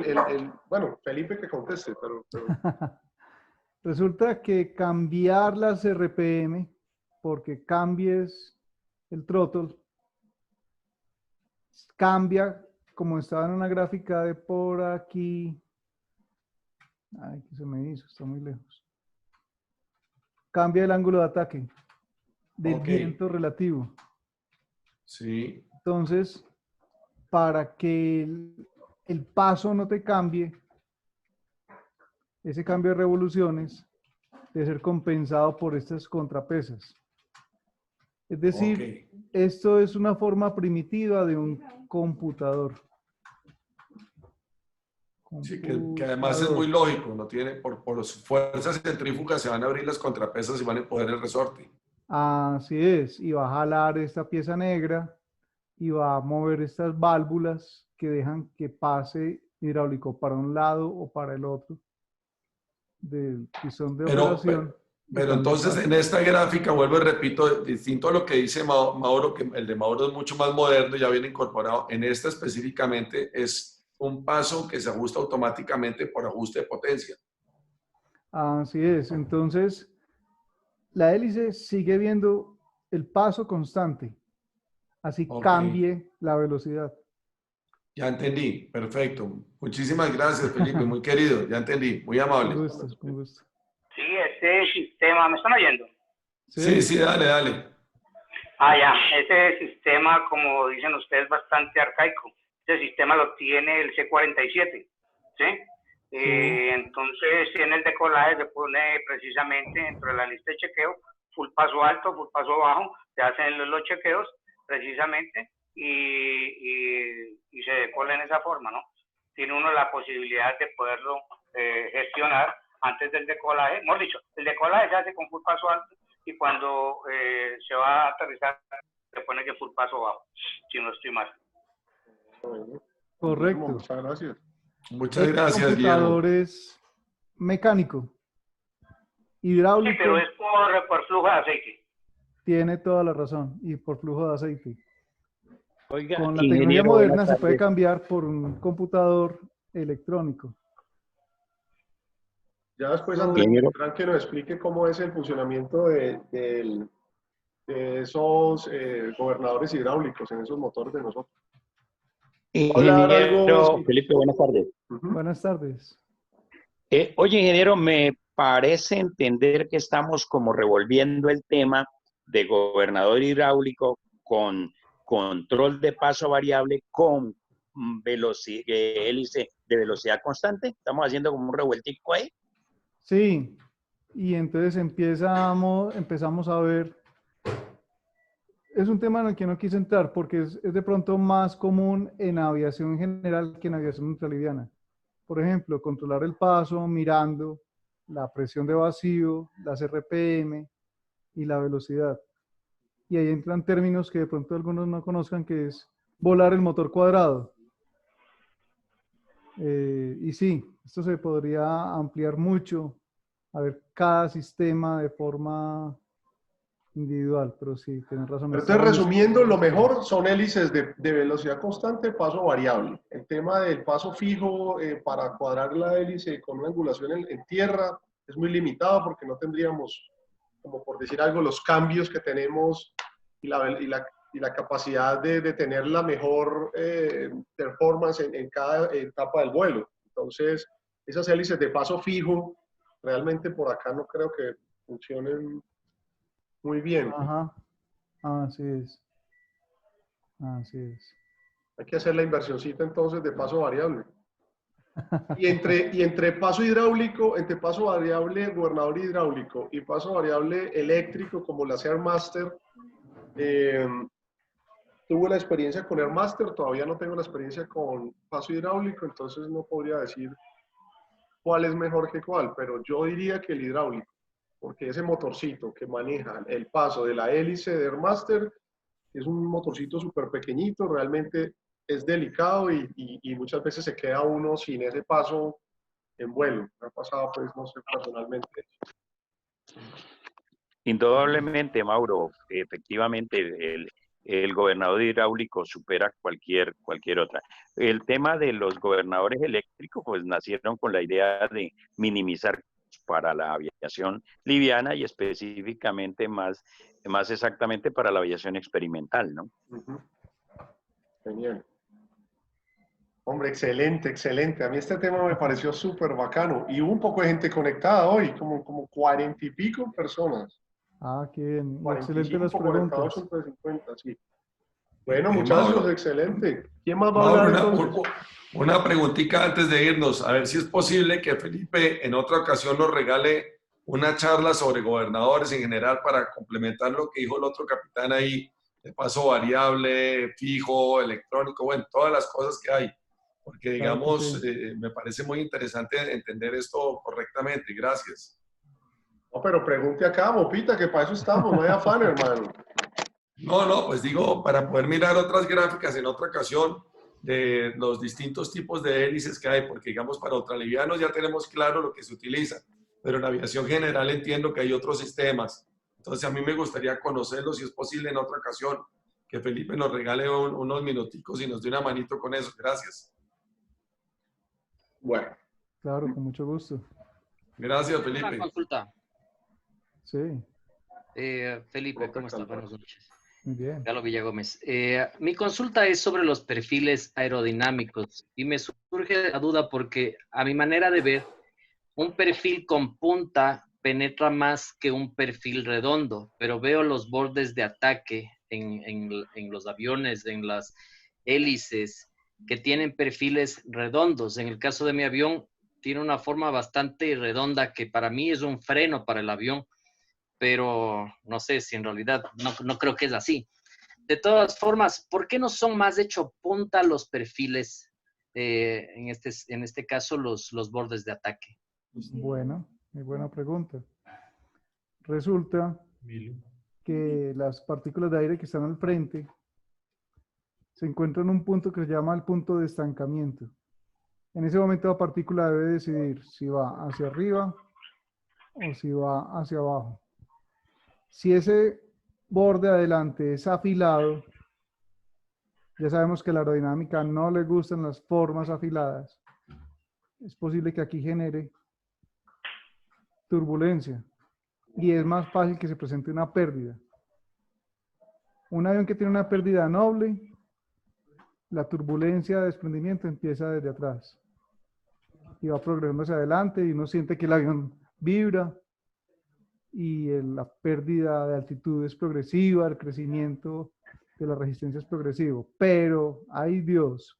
bueno, Felipe que conteste, pero... Resulta que cambiar las RPM, porque cambies el throttle, cambia, como estaba en una gráfica de por aquí. Ay, ¿qué se me hizo? Está muy lejos. Cambia el ángulo de ataque del viento relativo. Sí. Entonces, para que el paso no te cambie, ese cambio de revoluciones debe ser compensado por estas contrapesas. Es decir, esto es una forma primitiva de un computador. Sí, que además es muy lógico, no tiene, por las fuerzas centrífugas se van a abrir las contrapesas y van a empujar el resorte. Así es, y va a jalar esta pieza negra y va a mover estas válvulas que dejan que pase hidráulico para un lado o para el otro del pistón de operación. Pero entonces en esta gráfica, vuelvo y repito, distinto a lo que dice Mauro, que el de Mauro es mucho más moderno, ya viene incorporado, en esta específicamente es un paso que se ajusta automáticamente por ajuste de potencia. Así es, entonces la hélice sigue viendo el paso constante, así cambie la velocidad. Ya entendí, perfecto. Muchísimas gracias, Felipe, muy querido, ya entendí, muy amable. Con gusto, con gusto. Sí, este sistema, ¿me están oyendo? Sí, dale. Ah, ya, ese sistema, como dicen ustedes, es bastante arcaico. Ese sistema lo tiene el C-47, ¿sí? Entonces, en el decolaje se pone precisamente dentro de la lista de chequeo, full paso alto, full paso bajo, se hacen los chequeos precisamente y se decola en esa forma, ¿no? Tiene uno la posibilidad de poderlo gestionar antes del decolaje. Mejor dicho, el decolaje se hace con full paso alto y cuando se va a aterrizar se pone que full paso bajo, si no estoy mal. Correcto. Muchas gracias. Muchas gracias, El Guillermo. computador es mecánico, hidráulico. Sí, pero es por flujo de aceite. Tiene toda la razón, y por flujo de aceite. Oiga, Con la tecnología ingeniero, moderna buenas se puede tardes. cambiar por un computador electrónico. Ya después Andrés Ingeniero. tendrán que nos explique cómo es el funcionamiento de esos gobernadores hidráulicos en esos motores de nosotros. Hablar algo, Ingeniero sí. Felipe, buenas tardes. Buenas tardes. Oye, ingeniero, me parece entender que estamos como revolviendo el tema de gobernador hidráulico con control de paso variable con hélice de velocidad constante. Estamos haciendo como un revueltico ahí. Sí, y entonces empezamos a ver, es un tema en el que no quise entrar porque es de pronto más común en aviación general que en aviación ultraliviana. Por ejemplo, controlar el paso mirando la presión de vacío, las RPM y la velocidad. Y ahí entran términos que de pronto algunos no conozcan, que es volar el motor cuadrado. Y sí, esto se podría ampliar mucho, a ver cada sistema de forma individual, pero sí, tienes razón. Pero entonces, resumiendo, lo mejor son hélices de velocidad constante, paso variable. El tema del paso fijo para cuadrar la hélice con una angulación en tierra es muy limitado porque no tendríamos, como por decir algo, los cambios que tenemos y la capacidad de tener la mejor performance en cada etapa del vuelo. Entonces, esas hélices de paso fijo, realmente por acá no creo que funcionen muy bien. Ajá, así es. Así es. Hay que hacer la inversioncita entonces de paso variable. Y entre paso hidráulico, entre paso variable gobernador hidráulico y paso variable eléctrico como la Airmaster, tuve la experiencia con Airmaster, todavía no tengo la experiencia con paso hidráulico, entonces no podría decir cuál es mejor que cuál, pero yo diría que el hidráulico, porque ese motorcito que maneja el paso de la hélice de Airmaster es un motorcito súper pequeñito, realmente es delicado y muchas veces se queda uno sin ese paso en vuelo. Me ha pasado, pues, no sé, personalmente. Indudablemente, Mauro, efectivamente, el gobernador hidráulico supera cualquier otra. El tema de los gobernadores eléctricos, pues nacieron con la idea de minimizar para la aviación liviana y específicamente más exactamente para la aviación experimental, ¿no? Genial. Hombre, excelente, excelente. A mí este tema me pareció súper bacano. Y hubo un poco de gente conectada hoy, como 40 y pico personas. Ah, qué bien. 45 Excelente las conectados, preguntas. 50, sí. Bueno, muchachos, Mauro, excelente. ¿Quién más va a Mauro, hablar entonces? una preguntita antes de irnos. A ver si es posible que Felipe en otra ocasión nos regale una charla sobre gobernadores en general para complementar lo que dijo el otro capitán ahí, de paso variable, fijo, electrónico, bueno, todas las cosas que hay. Porque, digamos, me parece muy interesante entender esto correctamente. Gracias. No, pero pregunte acá, Mopita, que para eso estamos, no hay afán, hermano. No, pues digo, para poder mirar otras gráficas en otra ocasión de los distintos tipos de hélices que hay, porque digamos para ultralivianos ya tenemos claro lo que se utiliza, pero en aviación general entiendo que hay otros sistemas. Entonces a mí me gustaría conocerlos, si es posible en otra ocasión, que Felipe nos regale unos minuticos y nos dé una manito con eso. Gracias. Bueno. Claro, con mucho gusto. Gracias, Felipe. Una consulta. Sí. Felipe, ¿cómo está? Buenas noches. Muy bien. Galo Villagómez. Mi consulta es sobre los perfiles aerodinámicos y me surge la duda porque a mi manera de ver, un perfil con punta penetra más que un perfil redondo, pero veo los bordes de ataque en los aviones, en las hélices, que tienen perfiles redondos. En el caso de mi avión, tiene una forma bastante redonda que para mí es un freno para el avión, pero no sé si en realidad no creo que es así. De todas formas, ¿por qué no son más hecho punta los perfiles, en este caso los bordes de ataque? Bueno, muy buena pregunta. Resulta que las partículas de aire que están al frente se encuentran en un punto que se llama el punto de estancamiento. En ese momento la partícula debe decidir si va hacia arriba o si va hacia abajo. Si ese borde adelante es afilado, ya sabemos que a la aerodinámica no le gustan las formas afiladas. Es posible que aquí genere turbulencia y es más fácil que se presente una pérdida. Un avión que tiene una pérdida noble, la turbulencia de desprendimiento empieza desde atrás y va progresando hacia adelante y uno siente que el avión vibra y la pérdida de altitud es progresiva, el crecimiento de la resistencia es progresivo. Pero, ay Dios,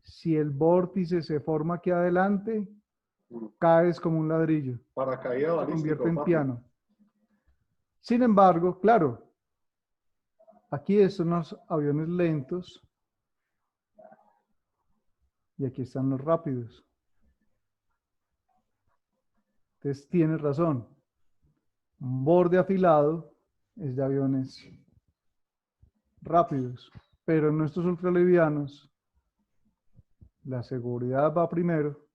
si el vórtice se forma aquí adelante, caes como un ladrillo. Paracaídas balístico, Se convierte en papi. piano. Sin embargo, claro, aquí son los aviones lentos y aquí están los rápidos. Entonces tienes razón. Un borde afilado es de aviones rápidos, pero en nuestros ultralivianos la seguridad va primero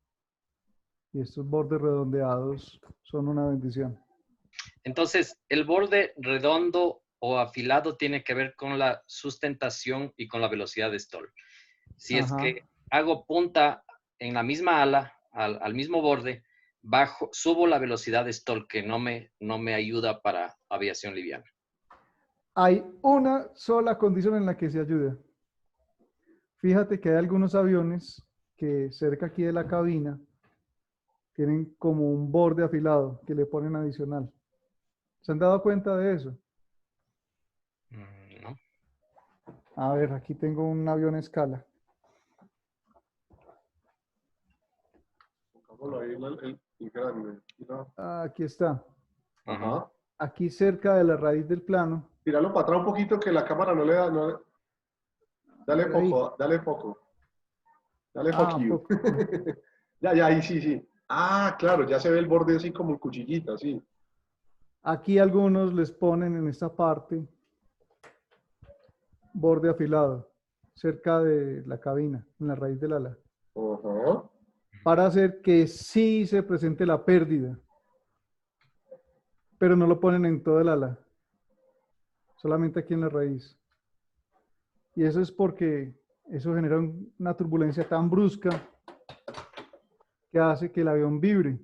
y estos bordes redondeados son una bendición. Entonces, el borde redondo o afilado tiene que ver con la sustentación y con la velocidad de stall. Si es Ajá. que hago punta en la misma ala, al mismo borde, subo la velocidad de stall, que no me ayuda para aviación liviana. Hay una sola condición en la que se ayuda. Fíjate que hay algunos aviones que cerca aquí de la cabina tienen como un borde afilado que le ponen adicional. ¿Se han dado cuenta de eso? No. A ver, aquí tengo un avión a escala. Pongámoslo ahí el grande. Aquí está. Ajá. Aquí cerca de la raíz del plano. Tíralo para atrás un poquito que la cámara no le da. Dale A ver, ahí. foco, dale foco. Dale Ah, foquillo. poco. Ya, ahí sí, sí. Ah, claro, ya se ve el borde así como en cuchillita, sí. Aquí algunos les ponen en esta parte borde afilado, cerca de la cabina, en la raíz del ala, Ajá. para hacer que sí se presente la pérdida, pero no lo ponen en todo el ala, solamente aquí en la raíz. Y eso es porque eso genera una turbulencia tan brusca que hace que el avión vibre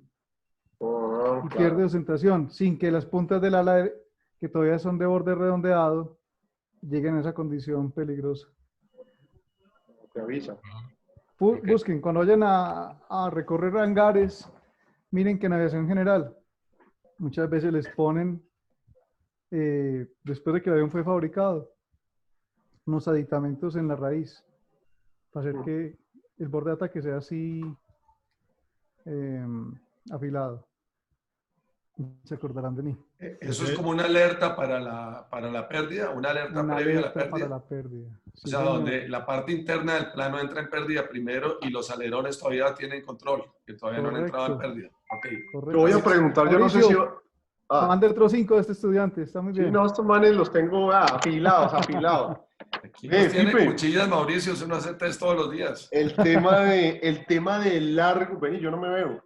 y pierde concentración, sin que las puntas del ala, que todavía son de borde redondeado, lleguen a esa condición peligrosa. Te avisa. Busquen, cuando vayan a recorrer hangares, miren que en aviación general muchas veces les ponen, después de que el avión fue fabricado, unos aditamentos en la raíz para hacer que el borde de ataque sea así afilado. Se acordarán de mí. Eso es como una alerta para la pérdida, una alerta Una previa a la alerta pérdida. para la pérdida. O Sí, sea, señor. donde la parte interna del plano entra en pérdida primero y los alerones todavía tienen control, que todavía no han entrado en Correcto. pérdida. Okay. Correcto. Yo voy a preguntar, yo no sé si... Van del otro 5 de este estudiante, está muy bien. Sí, no, estos manes los tengo afilados, afilados. Aquí nos tiene Pipe, cuchillas, Mauricio, eso no hace test todos los días. el tema del largo, vení, yo no me veo.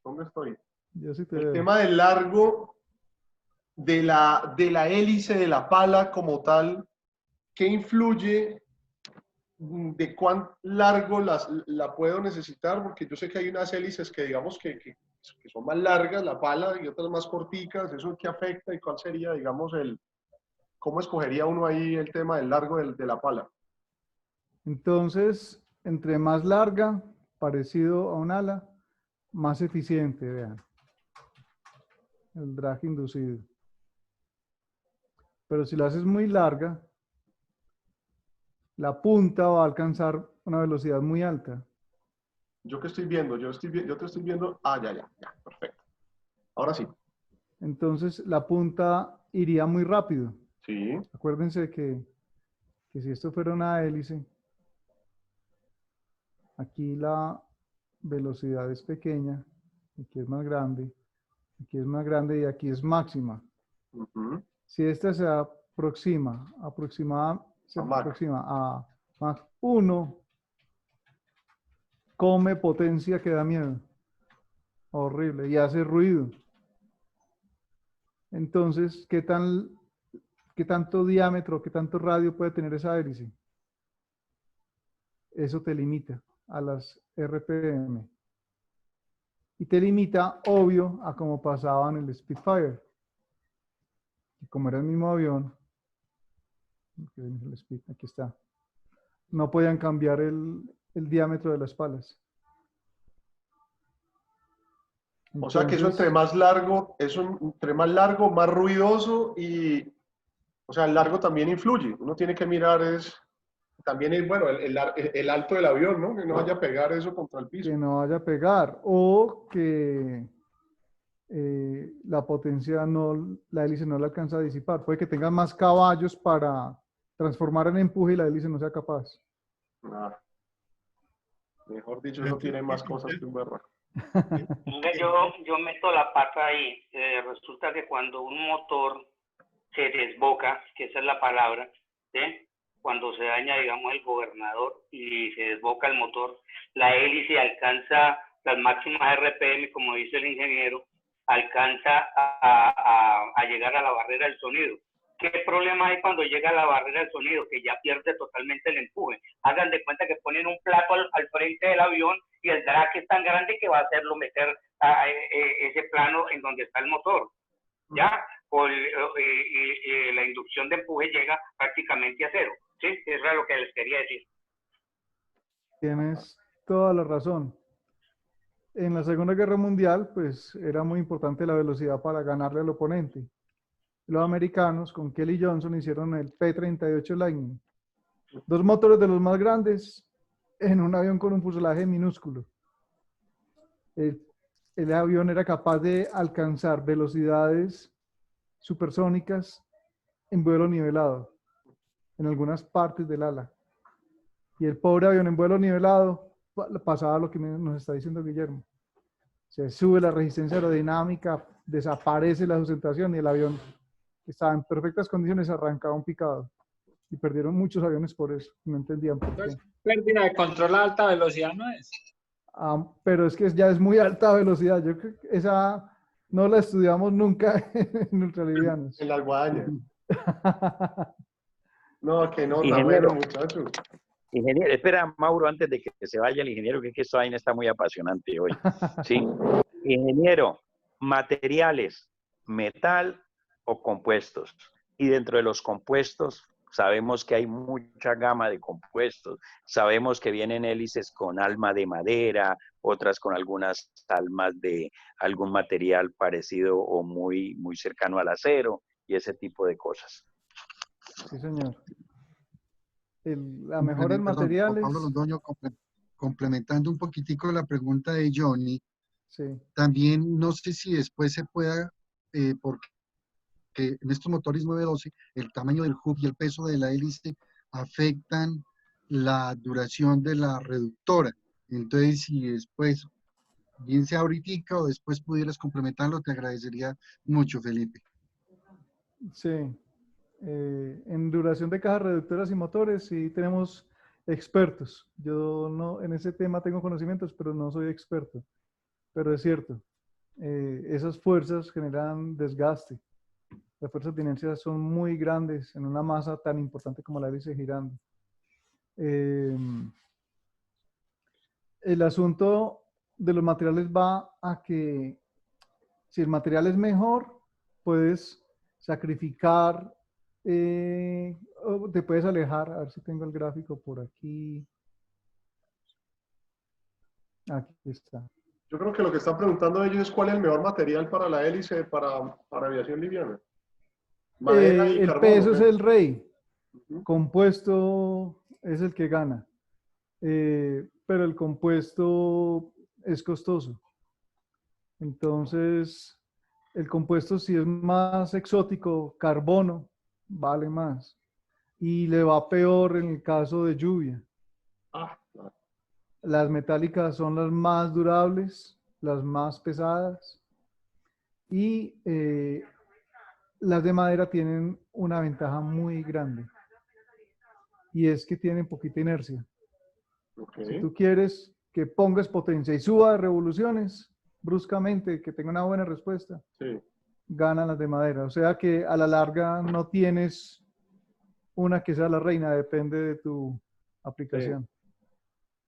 ¿Dónde estoy? Yo sí te El veo. tema del largo de la hélice, de la pala como tal, ¿qué influye de cuán largo la puedo necesitar? Porque yo sé que hay unas hélices que digamos que son más largas, la pala, y otras más corticas. ¿Eso qué afecta y cuál sería, digamos, cómo escogería uno ahí el tema del largo de la pala? Entonces, entre más larga, parecido a un ala, más eficiente, vean. El drag inducido. Pero si la haces muy larga, la punta va a alcanzar una velocidad muy alta. Yo que estoy viendo, yo te estoy viendo. Ah, ya, perfecto. Ahora sí. Entonces la punta iría muy rápido. Sí. Acuérdense que si esto fuera una hélice, aquí la velocidad es pequeña, aquí es más grande y aquí es máxima. Ujú. Si esta se aproxima a Mach 1, come potencia que da miedo. Horrible. Y hace ruido. Entonces, ¿qué tanto diámetro, qué tanto radio puede tener esa hélice? Eso te limita a las RPM. Y te limita, obvio, a como pasaba en el Spitfire. Y como era el mismo avión, aquí está, no podían cambiar el diámetro de las palas. O sea que eso entre más largo, más ruidoso y, o sea, el largo también influye. Uno tiene que mirar también bueno, el alto del avión, ¿no? Que no vaya a pegar eso contra el piso. Que no vaya a pegar o que la potencia la hélice no la alcanza a disipar. Puede que tenga más caballos para transformar en empuje y la hélice no sea capaz. Ah, mejor dicho, eso tiene más cosas que un berraco. Yo meto la pata ahí. Resulta que cuando un motor se desboca, que esa es la palabra, ¿sí? Cuando se daña, digamos, el gobernador y se desboca el motor, la hélice alcanza las máximas RPM, como dice el ingeniero, alcanza a llegar a la barrera del sonido. ¿Qué problema hay cuando llega a la barrera del sonido? Que ya pierde totalmente el empuje. Hagan de cuenta que ponen un plato al frente del avión y el drag es tan grande que va a hacerlo meter a ese plano en donde está el motor. ¿Ya? La inducción de empuje llega prácticamente a cero. ¿Sí? Eso es lo que les quería decir. Tienes toda la razón. En la Segunda Guerra Mundial, pues era muy importante la velocidad para ganarle al oponente. Los americanos con Kelly Johnson hicieron el P-38 Lightning. 2 motores de los más grandes en un avión con un fuselaje minúsculo. El avión era capaz de alcanzar velocidades supersónicas en vuelo nivelado, en algunas partes del ala. Y el pobre avión en vuelo nivelado pasaba lo que nos está diciendo Guillermo. Se sube la resistencia aerodinámica, desaparece la sustentación y el avión estaba en perfectas condiciones, arrancaba un picado. Y perdieron muchos aviones por eso. No entendían por qué. Pérdida de control a alta velocidad, ¿no es? Pero es que ya es muy alta velocidad. Yo creo que esa no la estudiamos nunca en ultralivianos. En las guadañas. No, que no, está Ingeniero. bueno, muchachos. Ingeniero, espera, Mauro, antes de que se vaya el ingeniero, que esta vaina está muy apasionante hoy. Sí. Ingeniero, materiales, metal o compuestos. Y dentro de los compuestos, sabemos que hay mucha gama de compuestos. Sabemos que vienen hélices con alma de madera, otras con algunas almas de algún material parecido o muy, muy cercano al acero y ese tipo de cosas. Sí, señor. La mejora en materiales. Pablo Londoño, complementando un poquitico la pregunta de Johnny, sí. También no sé si después se pueda, porque en estos motores 912, el tamaño del hub y el peso de la hélice afectan la duración de la reductora. Entonces, si después, bien sea ahorita o después pudieras complementarlo, te agradecería mucho, Felipe. Sí. En duración de cajas reductoras y motores, sí tenemos expertos. Yo no, en ese tema tengo conocimientos, pero no soy experto. Pero es cierto, esas fuerzas generan desgaste. Las fuerzas de inercia son muy grandes en una masa tan importante como la hélice girando. El asunto de los materiales va a que si el material es mejor, puedes sacrificar, o te puedes alejar. A ver si tengo el gráfico por aquí. Aquí está. Yo creo que lo que están preguntando ellos es cuál es el mejor material para la hélice para aviación liviana. Madera y el carbono, peso ¿no? es el rey. Compuesto es el que gana. Pero el compuesto es costoso. Entonces, el compuesto, si es más exótico, carbono, vale más. Y le va peor en el caso de lluvia. Las metálicas son las más durables, las más pesadas. Y las de madera tienen una ventaja muy grande. Y es que tienen poquita inercia. Si tú quieres que pongas potencia y suba de revoluciones bruscamente, que tenga una buena respuesta, ganan las de madera. O sea que a la larga no tienes una que sea la reina, depende de tu aplicación.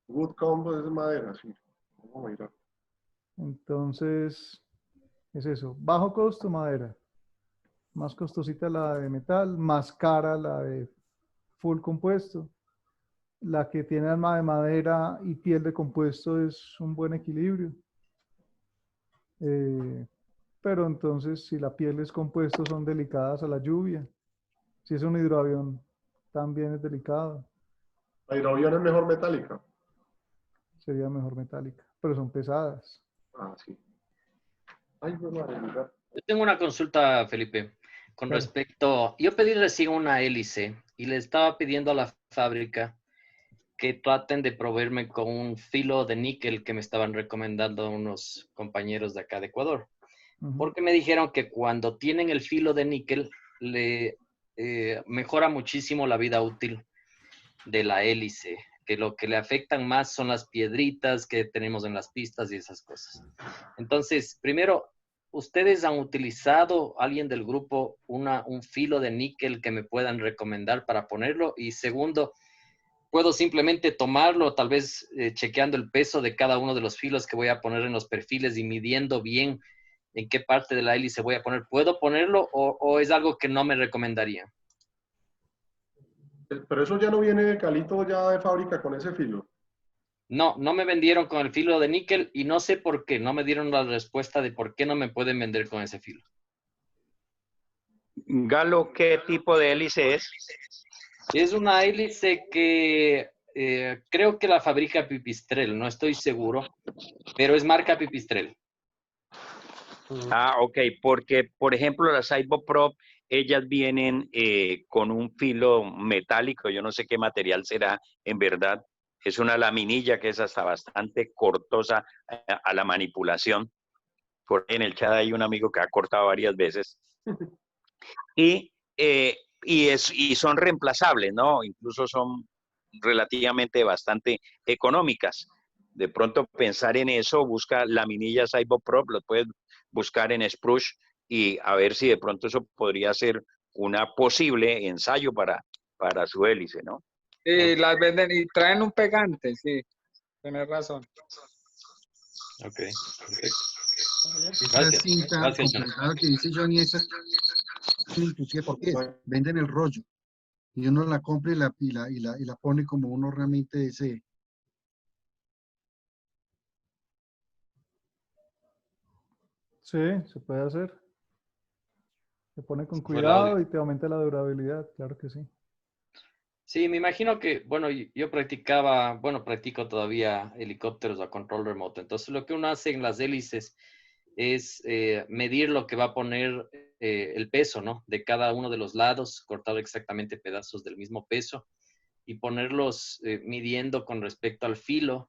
Wood combo es de madera, sí. Vamos a mirar. Entonces, es eso. Bajo costo, madera. Más costosita la de metal, más cara la de full compuesto. La que tiene alma de madera y piel de compuesto es un buen equilibrio. Pero entonces, si la piel es compuesto, son delicadas a la lluvia. Si es un hidroavión, también es delicado. ¿La hidroavión es mejor metálica? Sería mejor metálica, pero son pesadas. Ah, sí. Ay, bueno, Yo tengo una consulta, Felipe, con respecto, yo pedí recién una hélice y le estaba pidiendo a la fábrica que traten de proveerme con un filo de níquel que me estaban recomendando unos compañeros de acá de Ecuador. Porque me dijeron que cuando tienen el filo de níquel le mejora muchísimo la vida útil de la hélice, que lo que le afectan más son las piedritas que tenemos en las pistas y esas cosas. Entonces, primero, ¿ustedes han utilizado, alguien del grupo, un filo de níquel que me puedan recomendar para ponerlo? Y segundo, ¿puedo simplemente tomarlo, tal vez chequeando el peso de cada uno de los filos que voy a poner en los perfiles y midiendo bien en qué parte de la hélice voy a poner? ¿Puedo ponerlo o es algo que no me recomendaría? Pero eso ya no viene de Calito ya de fábrica con ese filo. No, no me vendieron con el filo de níquel y no sé por qué. No me dieron la respuesta de por qué no me pueden vender con ese filo. Galo, ¿qué tipo de hélice es? Es una hélice que creo que la fabrica Pipistrel, no estoy seguro, pero es marca Pipistrel. Ah, ok, porque por ejemplo las Iboprop, ellas vienen con un filo metálico, yo no sé qué material será en verdad, es una laminilla que es hasta bastante cortosa a la manipulación. Por ahí en el chat hay un amigo que ha cortado varias veces. Y son reemplazables, ¿no? Incluso son relativamente bastante económicas. De pronto pensar en eso, busca laminillas Iboprop, lo puedes buscar en Spruce y a ver si de pronto eso podría ser una posible ensayo para su hélice, ¿no? Sí, las venden y traen un pegante, sí, tienes razón. Ok, perfecto. Esa cinta, completada que dice Johnny, esa inclusive porque venden el rollo y uno la compra y la pone como uno realmente desee. Sí, se puede hacer. Se pone con cuidado y te aumenta la durabilidad, claro que sí. Sí, me imagino que, bueno, yo practico todavía helicópteros a control remoto. Entonces, lo que uno hace en las hélices es medir lo que va a poner el peso, ¿no? De cada uno de los lados, cortar exactamente pedazos del mismo peso y ponerlos midiendo con respecto al filo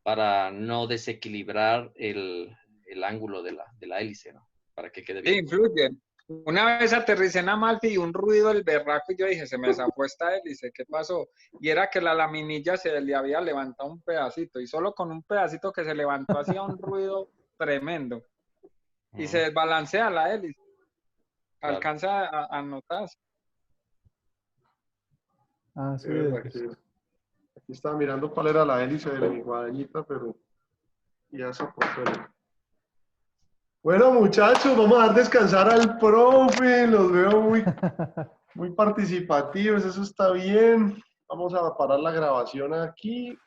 para no desequilibrar el ángulo de la hélice, ¿no? Para que quede bien. Sí, influyen. Una vez aterricé en Amalfi y un ruido del berraco y yo dije, se me zafó esta hélice, ¿qué pasó? Y era que la laminilla se le había levantado un pedacito y solo con un pedacito que se levantó hacía un ruido tremendo. Y se desbalancea la hélice. Claro. Alcanza a notarse. Así Aquí estaba mirando cuál era la hélice de mi guadañita, pero ya se pasó. Bueno, muchachos, vamos a dar descansar al profe. Los veo muy participativos, eso está bien. Vamos a parar la grabación aquí.